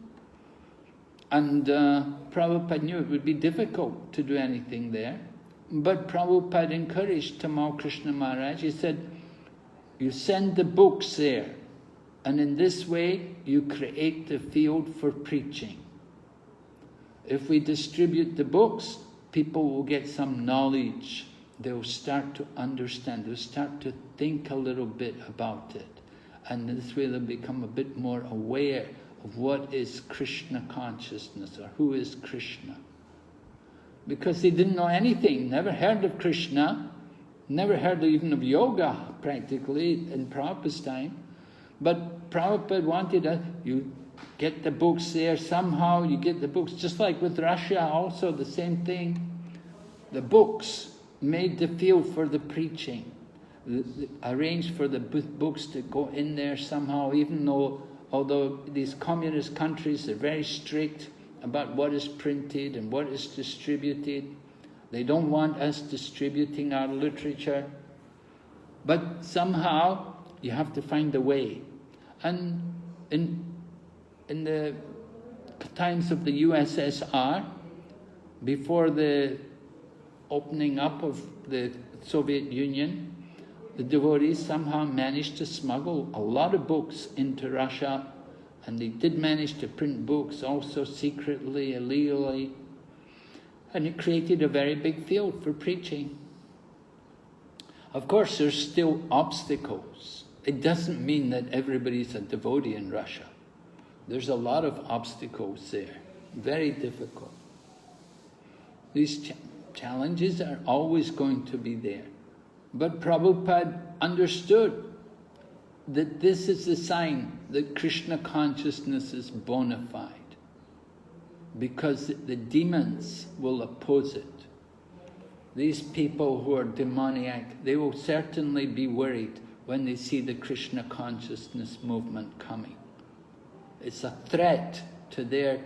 And Prabhupada knew it would be difficult to do anything there. But Prabhupada encouraged Tamal Krishna Maharaj. He said, you send the books there, and in this way you create the field for preaching. If we distribute the books, people will get some knowledge. They'll start to understand, they'll start to think a little bit about it. And this way they'll become a bit more aware of what is Krishna consciousness, or who is Krishna. Because they didn't know anything, never heard of Krishna, never heard even of yoga practically in Prabhupada's time. But Prabhupada wanted you get the books there somehow, you get the books, just like with Russia also the same thing. The books made the field for the preaching, arranged for the books to go in there somehow, even although these communist countries are very strict about what is printed and what is distributed. They don't want us distributing our literature. But somehow you have to find a way. And in the times of the USSR, before the opening up of the Soviet Union, the devotees somehow managed to smuggle a lot of books into Russia, and they did manage to print books also secretly, illegally, and it created a very big field for preaching. Of course, there's still obstacles. It doesn't mean that everybody's a devotee in Russia. There's a lot of obstacles there, very difficult. These challenges are always going to be there. But Prabhupada understood that this is the sign that Krishna consciousness is bona fide, because the demons will oppose it. These people who are demoniac, they will certainly be worried when they see the Krishna consciousness movement coming. It's a threat to their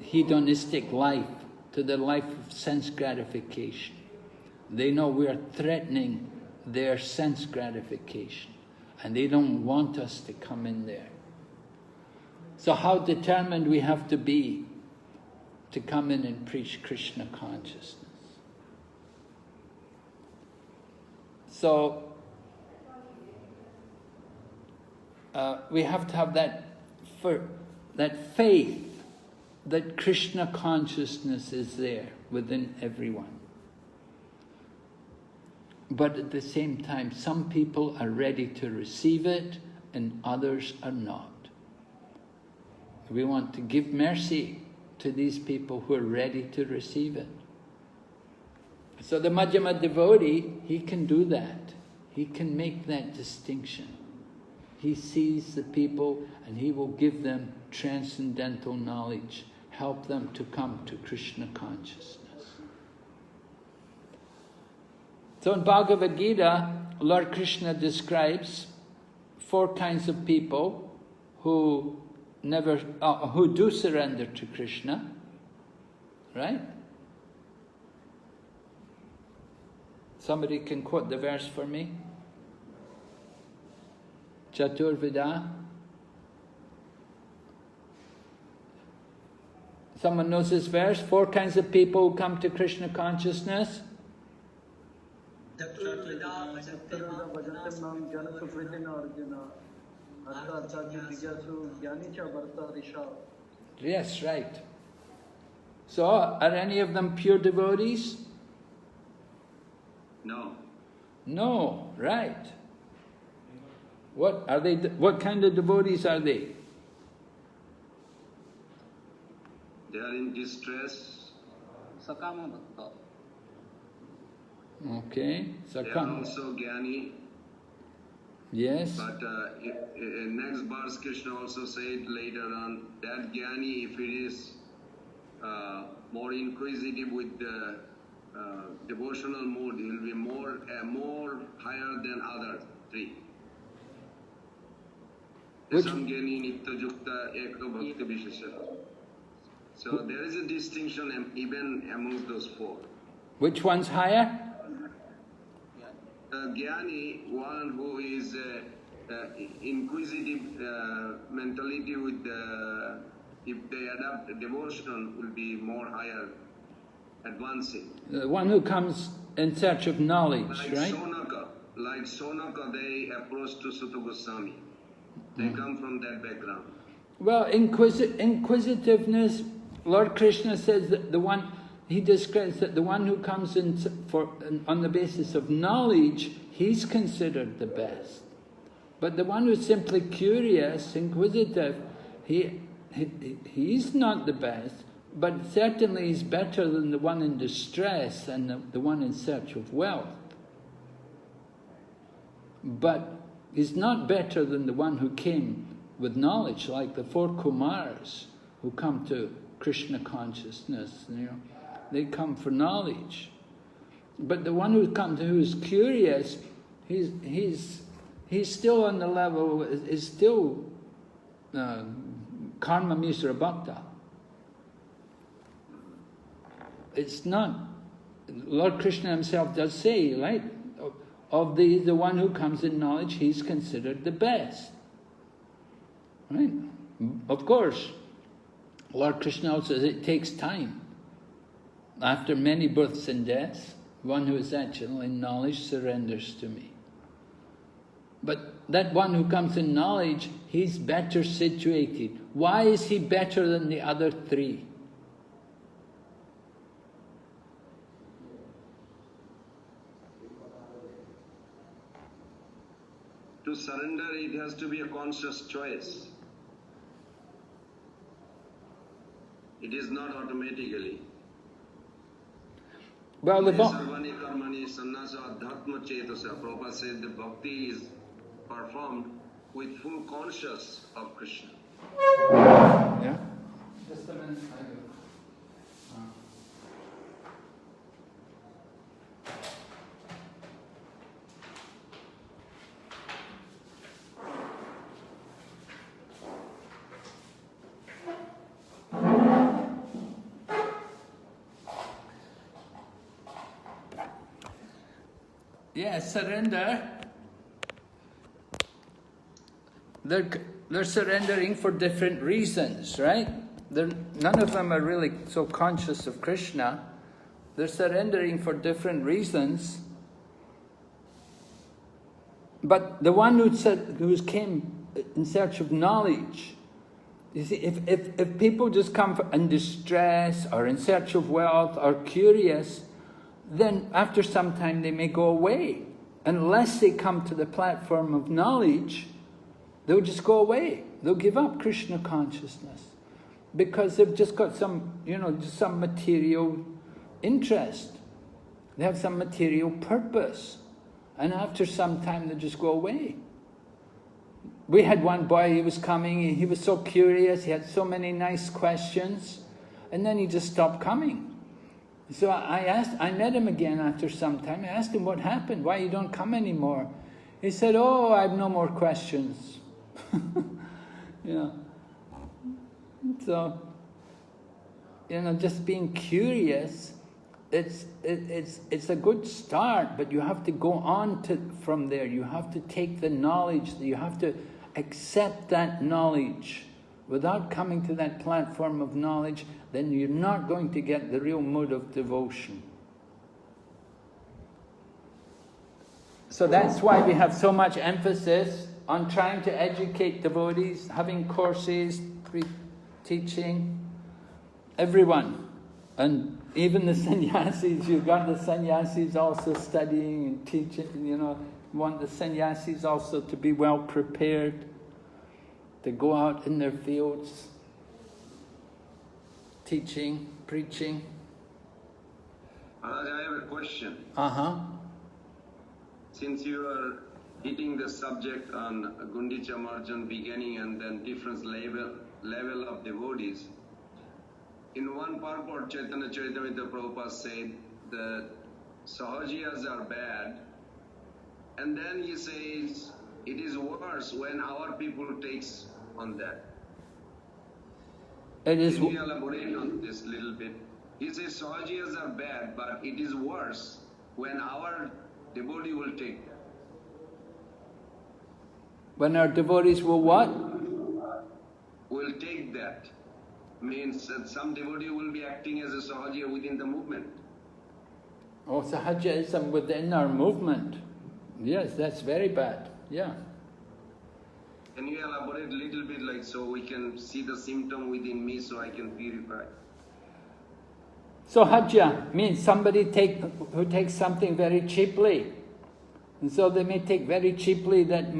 hedonistic life, to their life of sense gratification. They know we are threatening their sense gratification, and they don't want us to come in there. So how determined we have to be to come in and preach Krishna consciousness. So we have to have that faith that Krishna consciousness is there within everyone. But at the same time, some people are ready to receive it and others are not. We want to give mercy to these people who are ready to receive it. So the Madhyama devotee, he can do that. He can make that distinction. He sees the people and he will give them transcendental knowledge, help them to come to Krishna consciousness. So in Bhagavad Gita, Lord Krishna describes 4 kinds of people who do surrender to Krishna, right? Somebody can quote the verse for me? Chaturvida. Someone knows this verse? 4 kinds of people who come to Krishna consciousness. Yes, right. So, are any of them pure devotees? No. No, right. What are they? What kind of devotees are they? They are in distress. Sakama Bhakta. Okay, They are Sakam. also Jnani. Yes. But in next verse, Krishna also said later on that Jnani, if it is more inquisitive with the devotional mood, he will be more higher than other 3. Which- Samgyani, Nityajukta, Eka Bhakti Vishesha. So there is a distinction even among those 4. Which one's higher? Jnani, one who is inquisitive mentality with if they adopt devotion will be more higher, advancing. The one who comes in search of knowledge, Like right? Sonaka, they approach to Sutta Goswami. They come from that background. Well, inquisitiveness, Lord Krishna says that he describes that the one who comes in on the basis of knowledge, he's considered the best. But the one who's simply curious, inquisitive, he's not the best, but certainly he's better than the one in distress and the one in search of wealth. But he's not better than the one who came with knowledge, like the 4 Kumars who come to Krishna consciousness. They come for knowledge. But the one who's curious, he's still on the level, is still karma misra bhakta. It's not, Lord Krishna himself does say, right, of the one who comes in knowledge, he's considered the best. Right? Of course, Lord Krishna also says it takes time. After many births and deaths, one who is actually in knowledge surrenders to me. But that one who comes in knowledge, he's better situated. Why is he better than the other 3? To surrender, it has to be a conscious choice. It is not automatically. Well, Sarvani karmani sannyasis adhyatma cetasa. Prabhupada said the bhakti is performed with full conscious of Krishna. yeah. Just a minute. Yes, surrender. They're surrendering for different reasons, right? None of them are really so conscious of Krishna. They're surrendering for different reasons. But the one who came in search of knowledge, you see, if people just come in distress or in search of wealth or curious, then after some time they may go away. Unless they come to the platform of knowledge, they'll just go away. They'll give up Krishna consciousness because they've just got some, just some material interest. They have some material purpose. And after some time they just go away. We had one boy, he was coming, he was so curious, he had so many nice questions, and then he just stopped coming. So I met him again after some time. I asked him what happened, why you don't come anymore. He said, "Oh, I have no more questions." So, just being curious, it's a good start, but you have to go on from there. You have to take the knowledge, you have to accept that knowledge Without coming to that platform of knowledge, then you're not going to get the real mood of devotion. So that's why we have so much emphasis on trying to educate devotees, having courses, teaching, everyone. And even the sannyasis, you've got the sannyasis also studying and teaching, you know, you want the sannyasis also to be well prepared, to go out in their fields, teaching, preaching. Maharaj, I have a question. Since you are hitting the subject on Gundicha Marjan beginning and then different level of devotees, in one purport Chaitanya Charitamrita Prabhupada said that Sahajiyas are bad, and then he says it is worse when our people takes on that. Can you elaborate on this little bit? He says Sahajiyas are bad, but it is worse when our devotee will take that. When our devotees will what? Will take that. Means that some devotee will be acting as a Sahajiya within the movement. Oh, Sahajiyism within our movement. Yes, that's very bad. Yeah. Can you elaborate a little bit, like, so we can see the symptom within me so I can purify? Sahaja means somebody who takes something very cheaply. And so they may take very cheaply that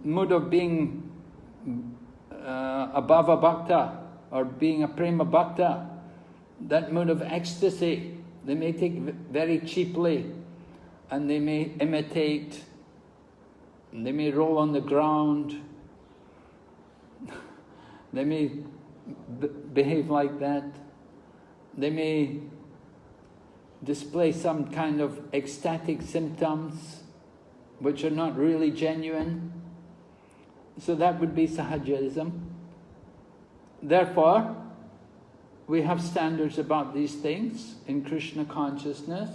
mood of being above a bhakta or being a prema bhakta, that mood of ecstasy, they may take very cheaply, and they may imitate, and they may roll on the ground, they may behave like that, they may display some kind of ecstatic symptoms which are not really genuine. So that would be Sahajism. Therefore, we have standards about these things in Krishna consciousness.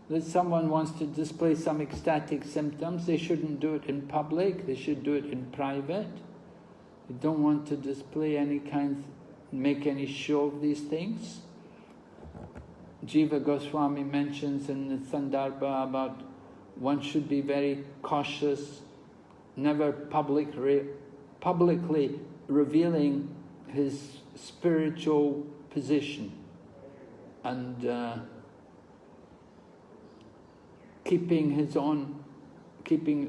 That someone wants to display some ecstatic symptoms, they shouldn't do it in public, they should do it in private. They don't want to display make any show of these things. Jiva Goswami mentions in the Sandarbha about one should be very cautious, never publicly revealing his spiritual position, and keeping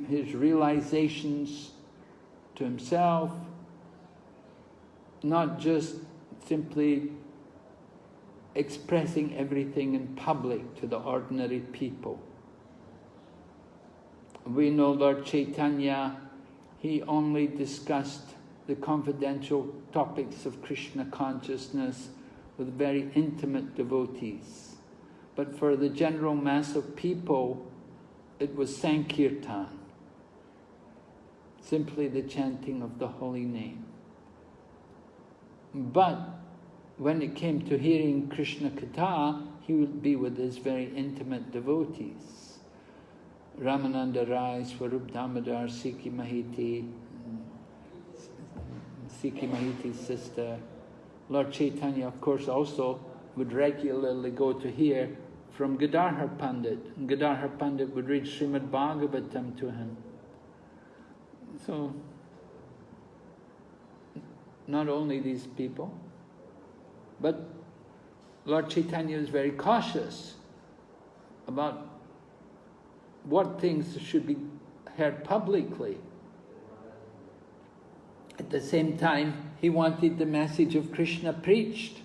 his realizations to himself, not just simply expressing everything in public to the ordinary people. We know Lord Chaitanya, he only discussed the confidential topics of Krishna consciousness with very intimate devotees. But for the general mass of people, it was Sankirtan, simply the chanting of the holy name. But when it came to hearing Krishna Katha, he would be with his very intimate devotees. Ramananda Rai, Swarup Damodar, Sikhi Mahiti's sister. Lord Chaitanya, of course, also would regularly go to hear from Gadadhar Pandit. And Gadadhar Pandit would read Srimad Bhagavatam to him. So, not only these people, but Lord Chaitanya is very cautious about what things should be heard publicly. At the same time, he wanted the message of Krishna preached.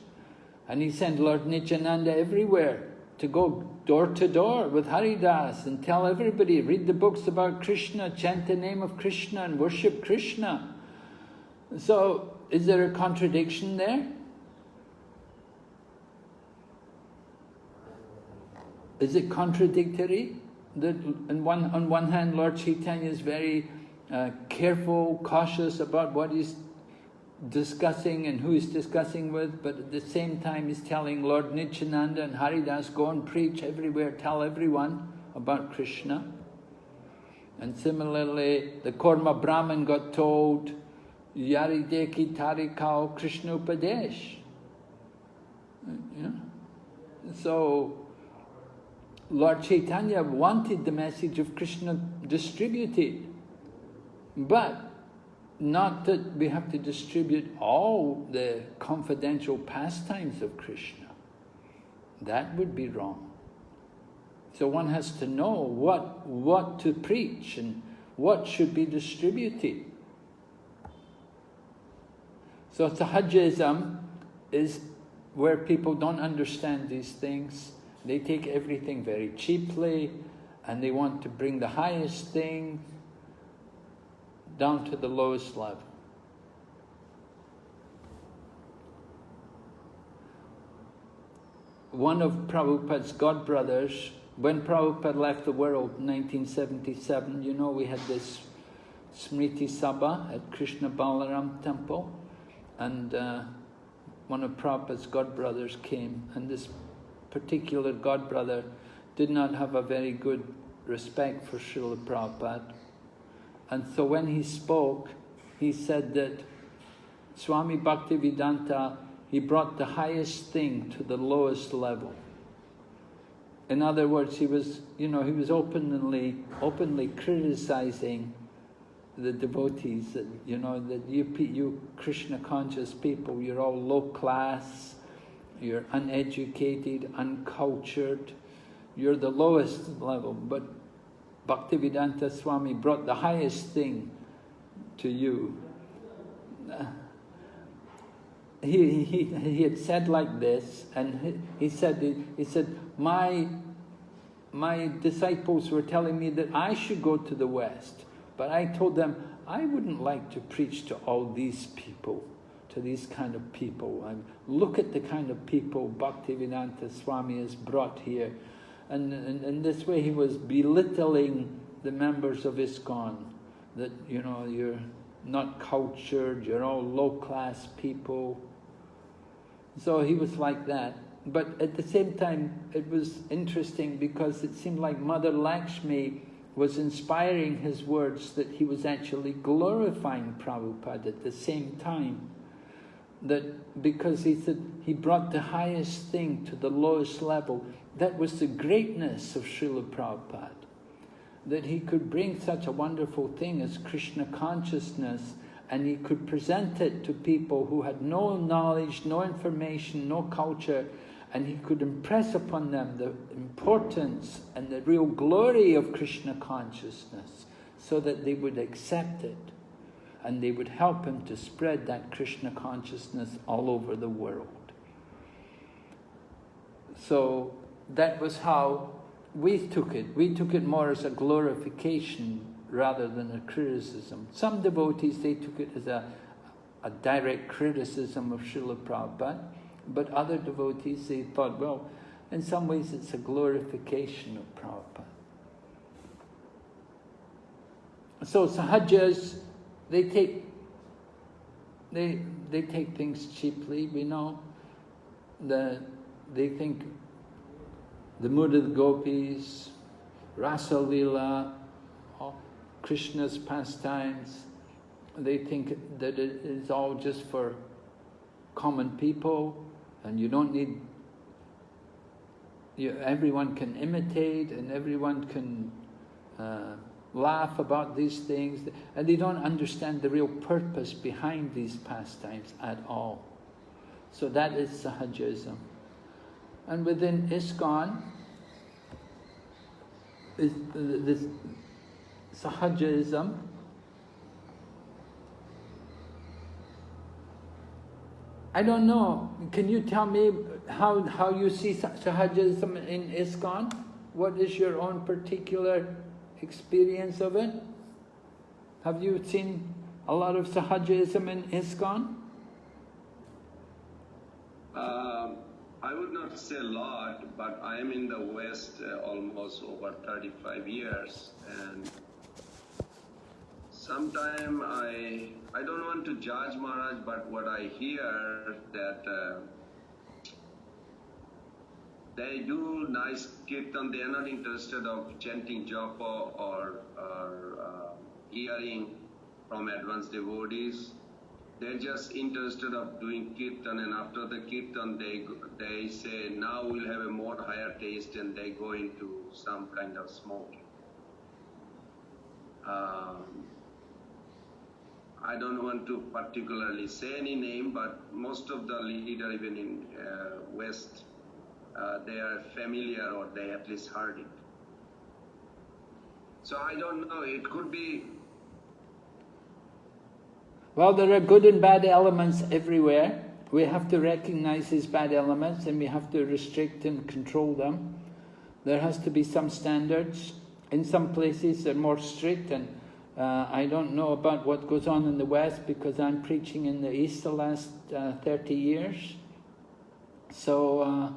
And he sent Lord Nityananda everywhere to go door to door with Haridas and tell everybody, read the books about Krishna, chant the name of Krishna and worship Krishna. So, is there a contradiction there? Is it contradictory? That on one hand, Lord Chaitanya is very careful, cautious about what he's discussing and who he's discussing with, but at the same time he's telling Lord Nityananda and Haridas, go and preach everywhere, tell everyone about Krishna. And similarly, the Korma Brahmin got told Yari deki tarikao Krishna Upadesh. You know? So, Lord Chaitanya wanted the message of Krishna distributed, but not that we have to distribute all the confidential pastimes of Krishna. That would be wrong. So one has to know what to preach and what should be distributed. So Sahajism is where people don't understand these things. They take everything very cheaply and they want to bring the highest thing down to the lowest level. One of Prabhupada's godbrothers, when Prabhupada left the world in 1977, you know, we had this Smriti Sabha at Krishna Balaram temple, and one of Prabhupada's godbrothers came, and this particular godbrother did not have a very good respect for Srila Prabhupada. And so when he spoke, he said that Swami Bhaktivedanta, he brought the highest thing to the lowest level. In other words, he was, you know, he was openly criticizing the devotees that, you know, that you Krishna conscious people, you're all low class, you're uneducated, uncultured, you're the lowest level. But Bhaktivedanta Swami brought the highest thing to you. He had said like this, and he said, my disciples were telling me that I should go to the West, but I told them I wouldn't like to preach to all these people, to these kind of people. Look at the kind of people Bhaktivedanta Swami has brought here. And in this way he was belittling the members of ISKCON, that, you know, you're not cultured, you're all low-class people. So he was like that. But at the same time, it was interesting because it seemed like Mother Lakshmi was inspiring his words, that he was actually glorifying Prabhupada at the same time. That because he said he brought the highest thing to the lowest level. That was the greatness of Srila Prabhupada. That he could bring such a wonderful thing as Krishna consciousness, and he could present it to people who had no knowledge, no information, no culture, and he could impress upon them the importance and the real glory of Krishna consciousness, so that they would accept it, and they would help him to spread that Krishna consciousness all over the world. So that was how we took it. We took it more as a glorification rather than a criticism. Some devotees, they took it as a direct criticism of Srila Prabhupada, but other devotees, they thought, well, in some ways it's a glorification of Prabhupada. So Sahajas, they take things cheaply, we know. They think the mood of the gopis, Rasa Lila, Krishna's pastimes, they think that it is all just for common people, and you don't need, everyone can imitate and everyone can laugh about these things, and they don't understand the real purpose behind these pastimes at all. So that is Sahajism. And within ISKCON, is this Sahajism. I don't know. Can you tell me how you see Sahajism in ISKCON? What is your own particular experience of it? Have you seen a lot of Sahajism in ISKCON? I would not say a lot, but I am in the West almost over 35 years, and sometimes I don't want to judge Maharaj, but what I hear that they do nice kirtan. They are not interested of chanting japa or hearing from advanced devotees. They're just interested of doing kirtan, and after the kirtan they say now we'll have a more higher taste, and they go into some kind of smoking. I don't want to particularly say any name, but most of the leaders even in West, they are familiar or they at least heard it. So I don't know, it could be... Well, there are good and bad elements everywhere. We have to recognize these bad elements and we have to restrict and control them. There has to be some standards. In some places they're more strict, and I don't know about what goes on in the West because I'm preaching in the East the last 30 years. So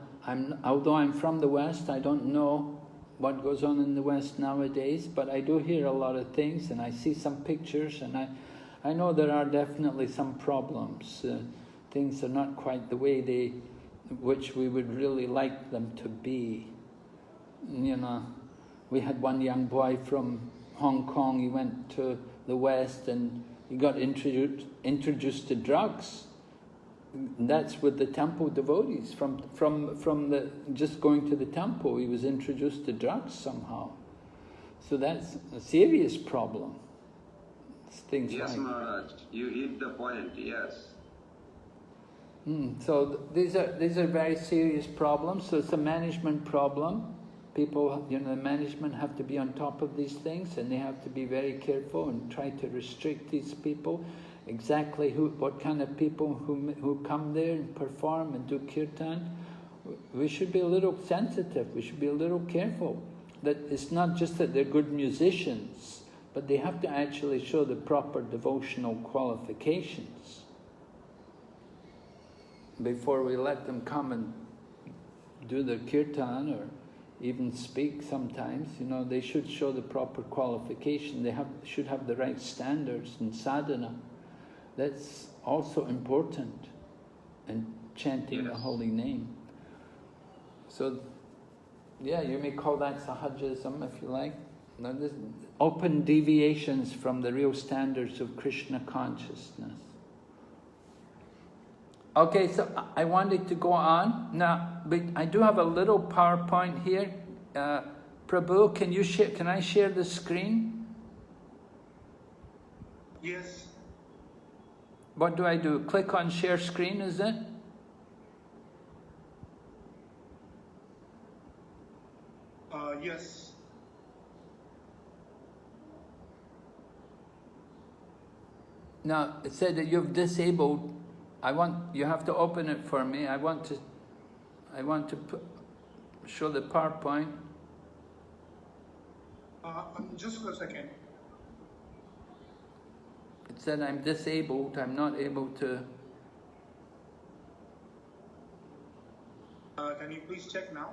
although I'm from the West, I don't know what goes on in the West nowadays, but I do hear a lot of things and I see some pictures, and I know there are definitely some problems. Things are not quite the way which we would really like them to be. You know, we had one young boy from Hong Kong. He went to the West and he got introduced to drugs. That's with the temple devotees. From the just going to the temple, he was introduced to drugs somehow. So that's a serious problem. Things yes, like Maharaj, you hit the point. Yes. So these are very serious problems. So it's a management problem. People, the management have to be on top of these things, and they have to be very careful and try to restrict these people. Exactly what kind of people who come there and perform and do kirtan. We should be a little sensitive. We should be a little careful. That it's not just that they're good musicians, but they have to actually show the proper devotional qualifications before we let them come and do their kirtan or even speak sometimes. They should show the proper qualification. They should have the right standards and sadhana. That's also important in chanting the holy name. So, yeah, you may call that sahajism if you like. Now, this open deviations from the real standards of Krishna consciousness. Okay, so I wanted to go on now, but I do have a little PowerPoint here. Prabhu, can I share the screen? Yes. What do I do? Click on share screen, is it? Yes. Now, it said that you've disabled. You have to open it for me. I want to show the PowerPoint. Just for a second. It said I'm disabled. I'm not able to. Can you please check now?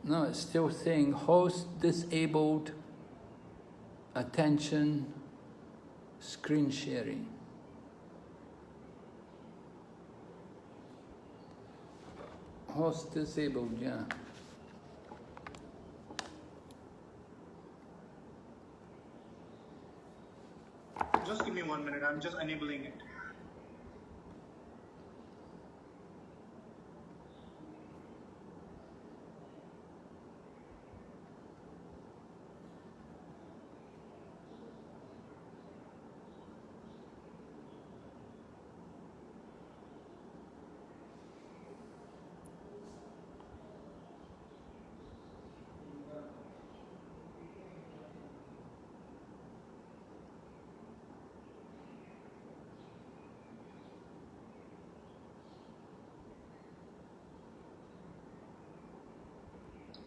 No, it's still saying host disabled, attention, screen sharing. Host disabled, yeah. Just give me 1 minute. I'm just enabling it.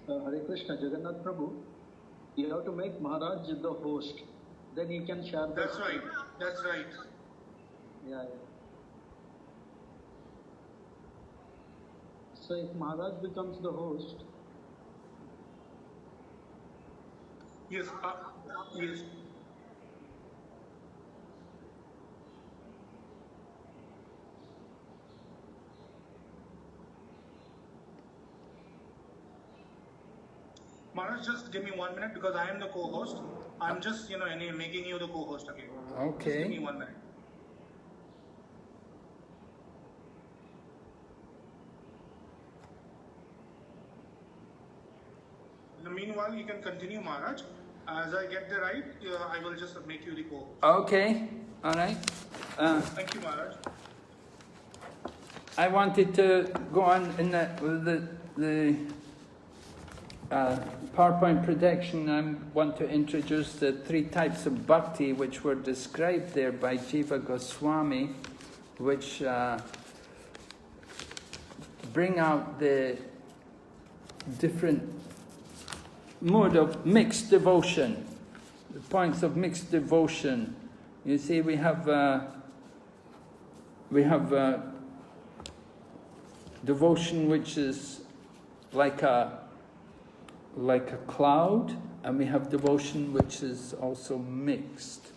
Hare Krishna, Jagannath Prabhu, you have to make Maharaj the host. Then he can share the... That's right. That's right. Yeah. So if Maharaj becomes the host... Yes. Yes. Maharaj, just give me 1 minute because I am the co-host. I'm just, making you the co-host again. Okay. Just give me 1 minute. meanwhile, you can continue, Maharaj. As I get the right, I will just make you the co-host. Okay, all right. Thank you, Maharaj. I wanted to go on in the PowerPoint projection. I want to introduce the 3 types of bhakti which were described there by Jiva Goswami, which bring out the different mode of mixed devotion, the points of mixed devotion. You see, we have devotion which is like a cloud, and we have devotion which is also mixed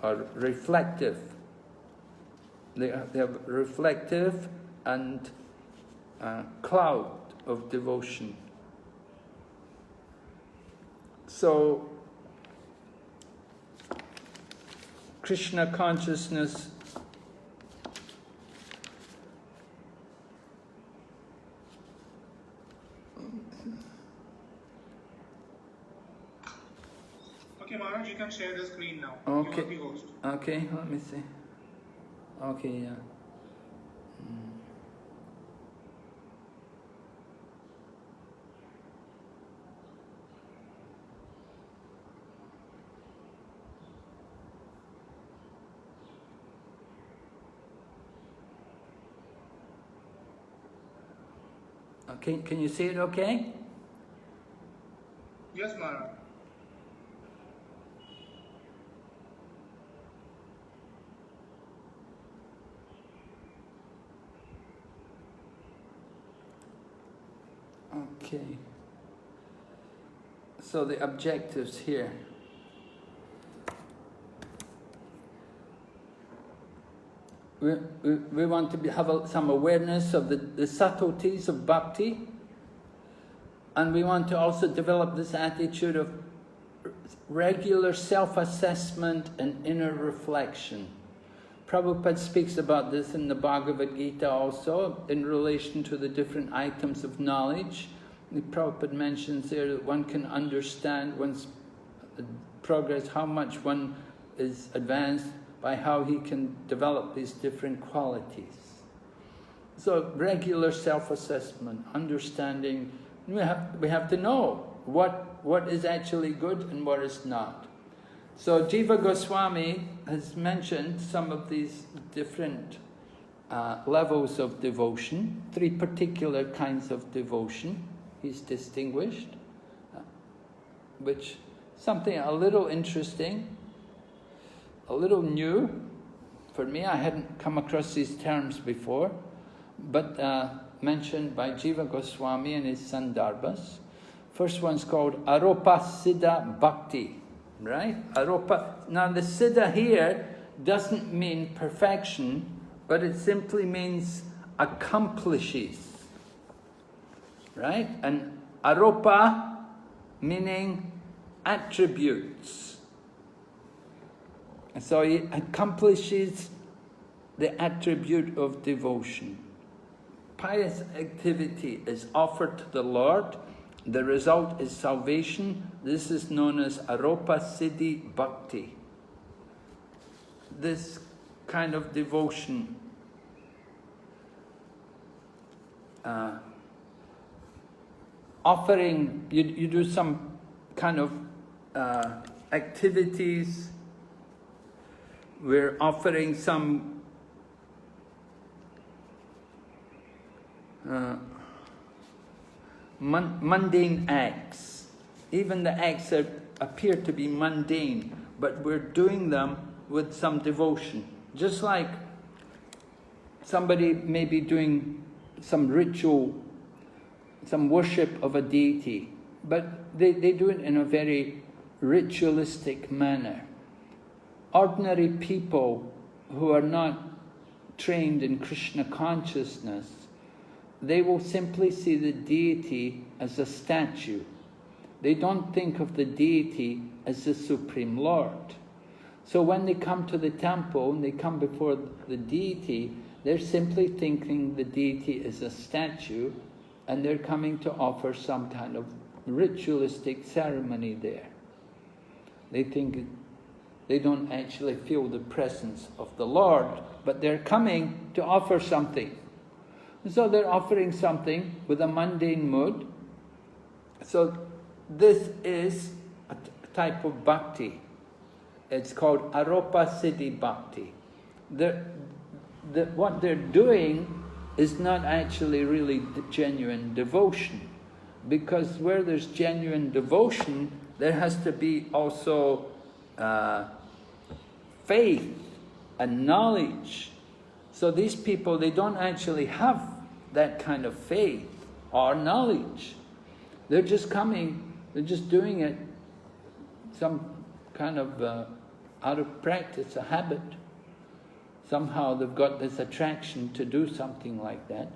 or reflective. They have reflective and cloud of devotion. So Krishna consciousness Okay, Maharaj, you can share the screen now. Okay. You are the host. Okay, let me see. Okay, yeah. Okay, can you see it okay? Yes, Maharaj. Okay. So the objectives here. We want to have some awareness of the subtleties of bhakti, and we want to also develop this attitude of regular self-assessment and inner reflection. Prabhupada speaks about this in the Bhagavad Gita also, in relation to the different items of knowledge. Prabhupada mentions there that one can understand one's progress, how much one is advanced, by how he can develop these different qualities. So regular self-assessment, understanding, we have to know what is actually good and what is not. So Jiva Goswami has mentioned some of these different levels of devotion, 3 particular kinds of devotion he's distinguished, which something a little interesting, a little new for me. I hadn't come across these terms before, but mentioned by Jiva Goswami in his Sandarbhas. First one's called Aropa Siddha Bhakti, right? Aropa. Now the Siddha here doesn't mean perfection, but it simply means accomplishes, right? And Aropa meaning attributes. And so he accomplishes the attribute of devotion. Pious activity is offered to the Lord. The result is salvation. This is known as Aropa Siddhi Bhakti. This kind of devotion offering, you do some kind of activities. We're offering some mundane acts. Even the acts that appear to be mundane, but we're doing them with some devotion. Just like somebody may be doing some ritual, some worship of a deity, but they do it in a very ritualistic manner. Ordinary people who are not trained in Krishna consciousness, they will simply see the deity as a statue. They don't think of the deity as the Supreme Lord. So when they come to the temple and they come before the deity, they're simply thinking the deity is a statue, and they're coming to offer some kind of ritualistic ceremony there. They think they don't actually feel the presence of the Lord, but they're coming to offer something. So they're offering something with a mundane mood. So this is a type of bhakti. It's called aropa siddhi bhakti. What they're doing is not actually really genuine devotion, because where there's genuine devotion, there has to be also faith and knowledge. So these people, they don't actually have that kind of faith or knowledge. They're just coming, they're just doing it, some kind of out of practice, a habit. Somehow they've got this attraction to do something like that.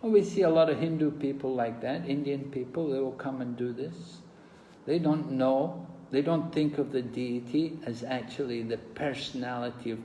Well, we see a lot of Hindu people like that, Indian people, they will come and do this. They don't know, they don't think of the deity as actually the personality of God.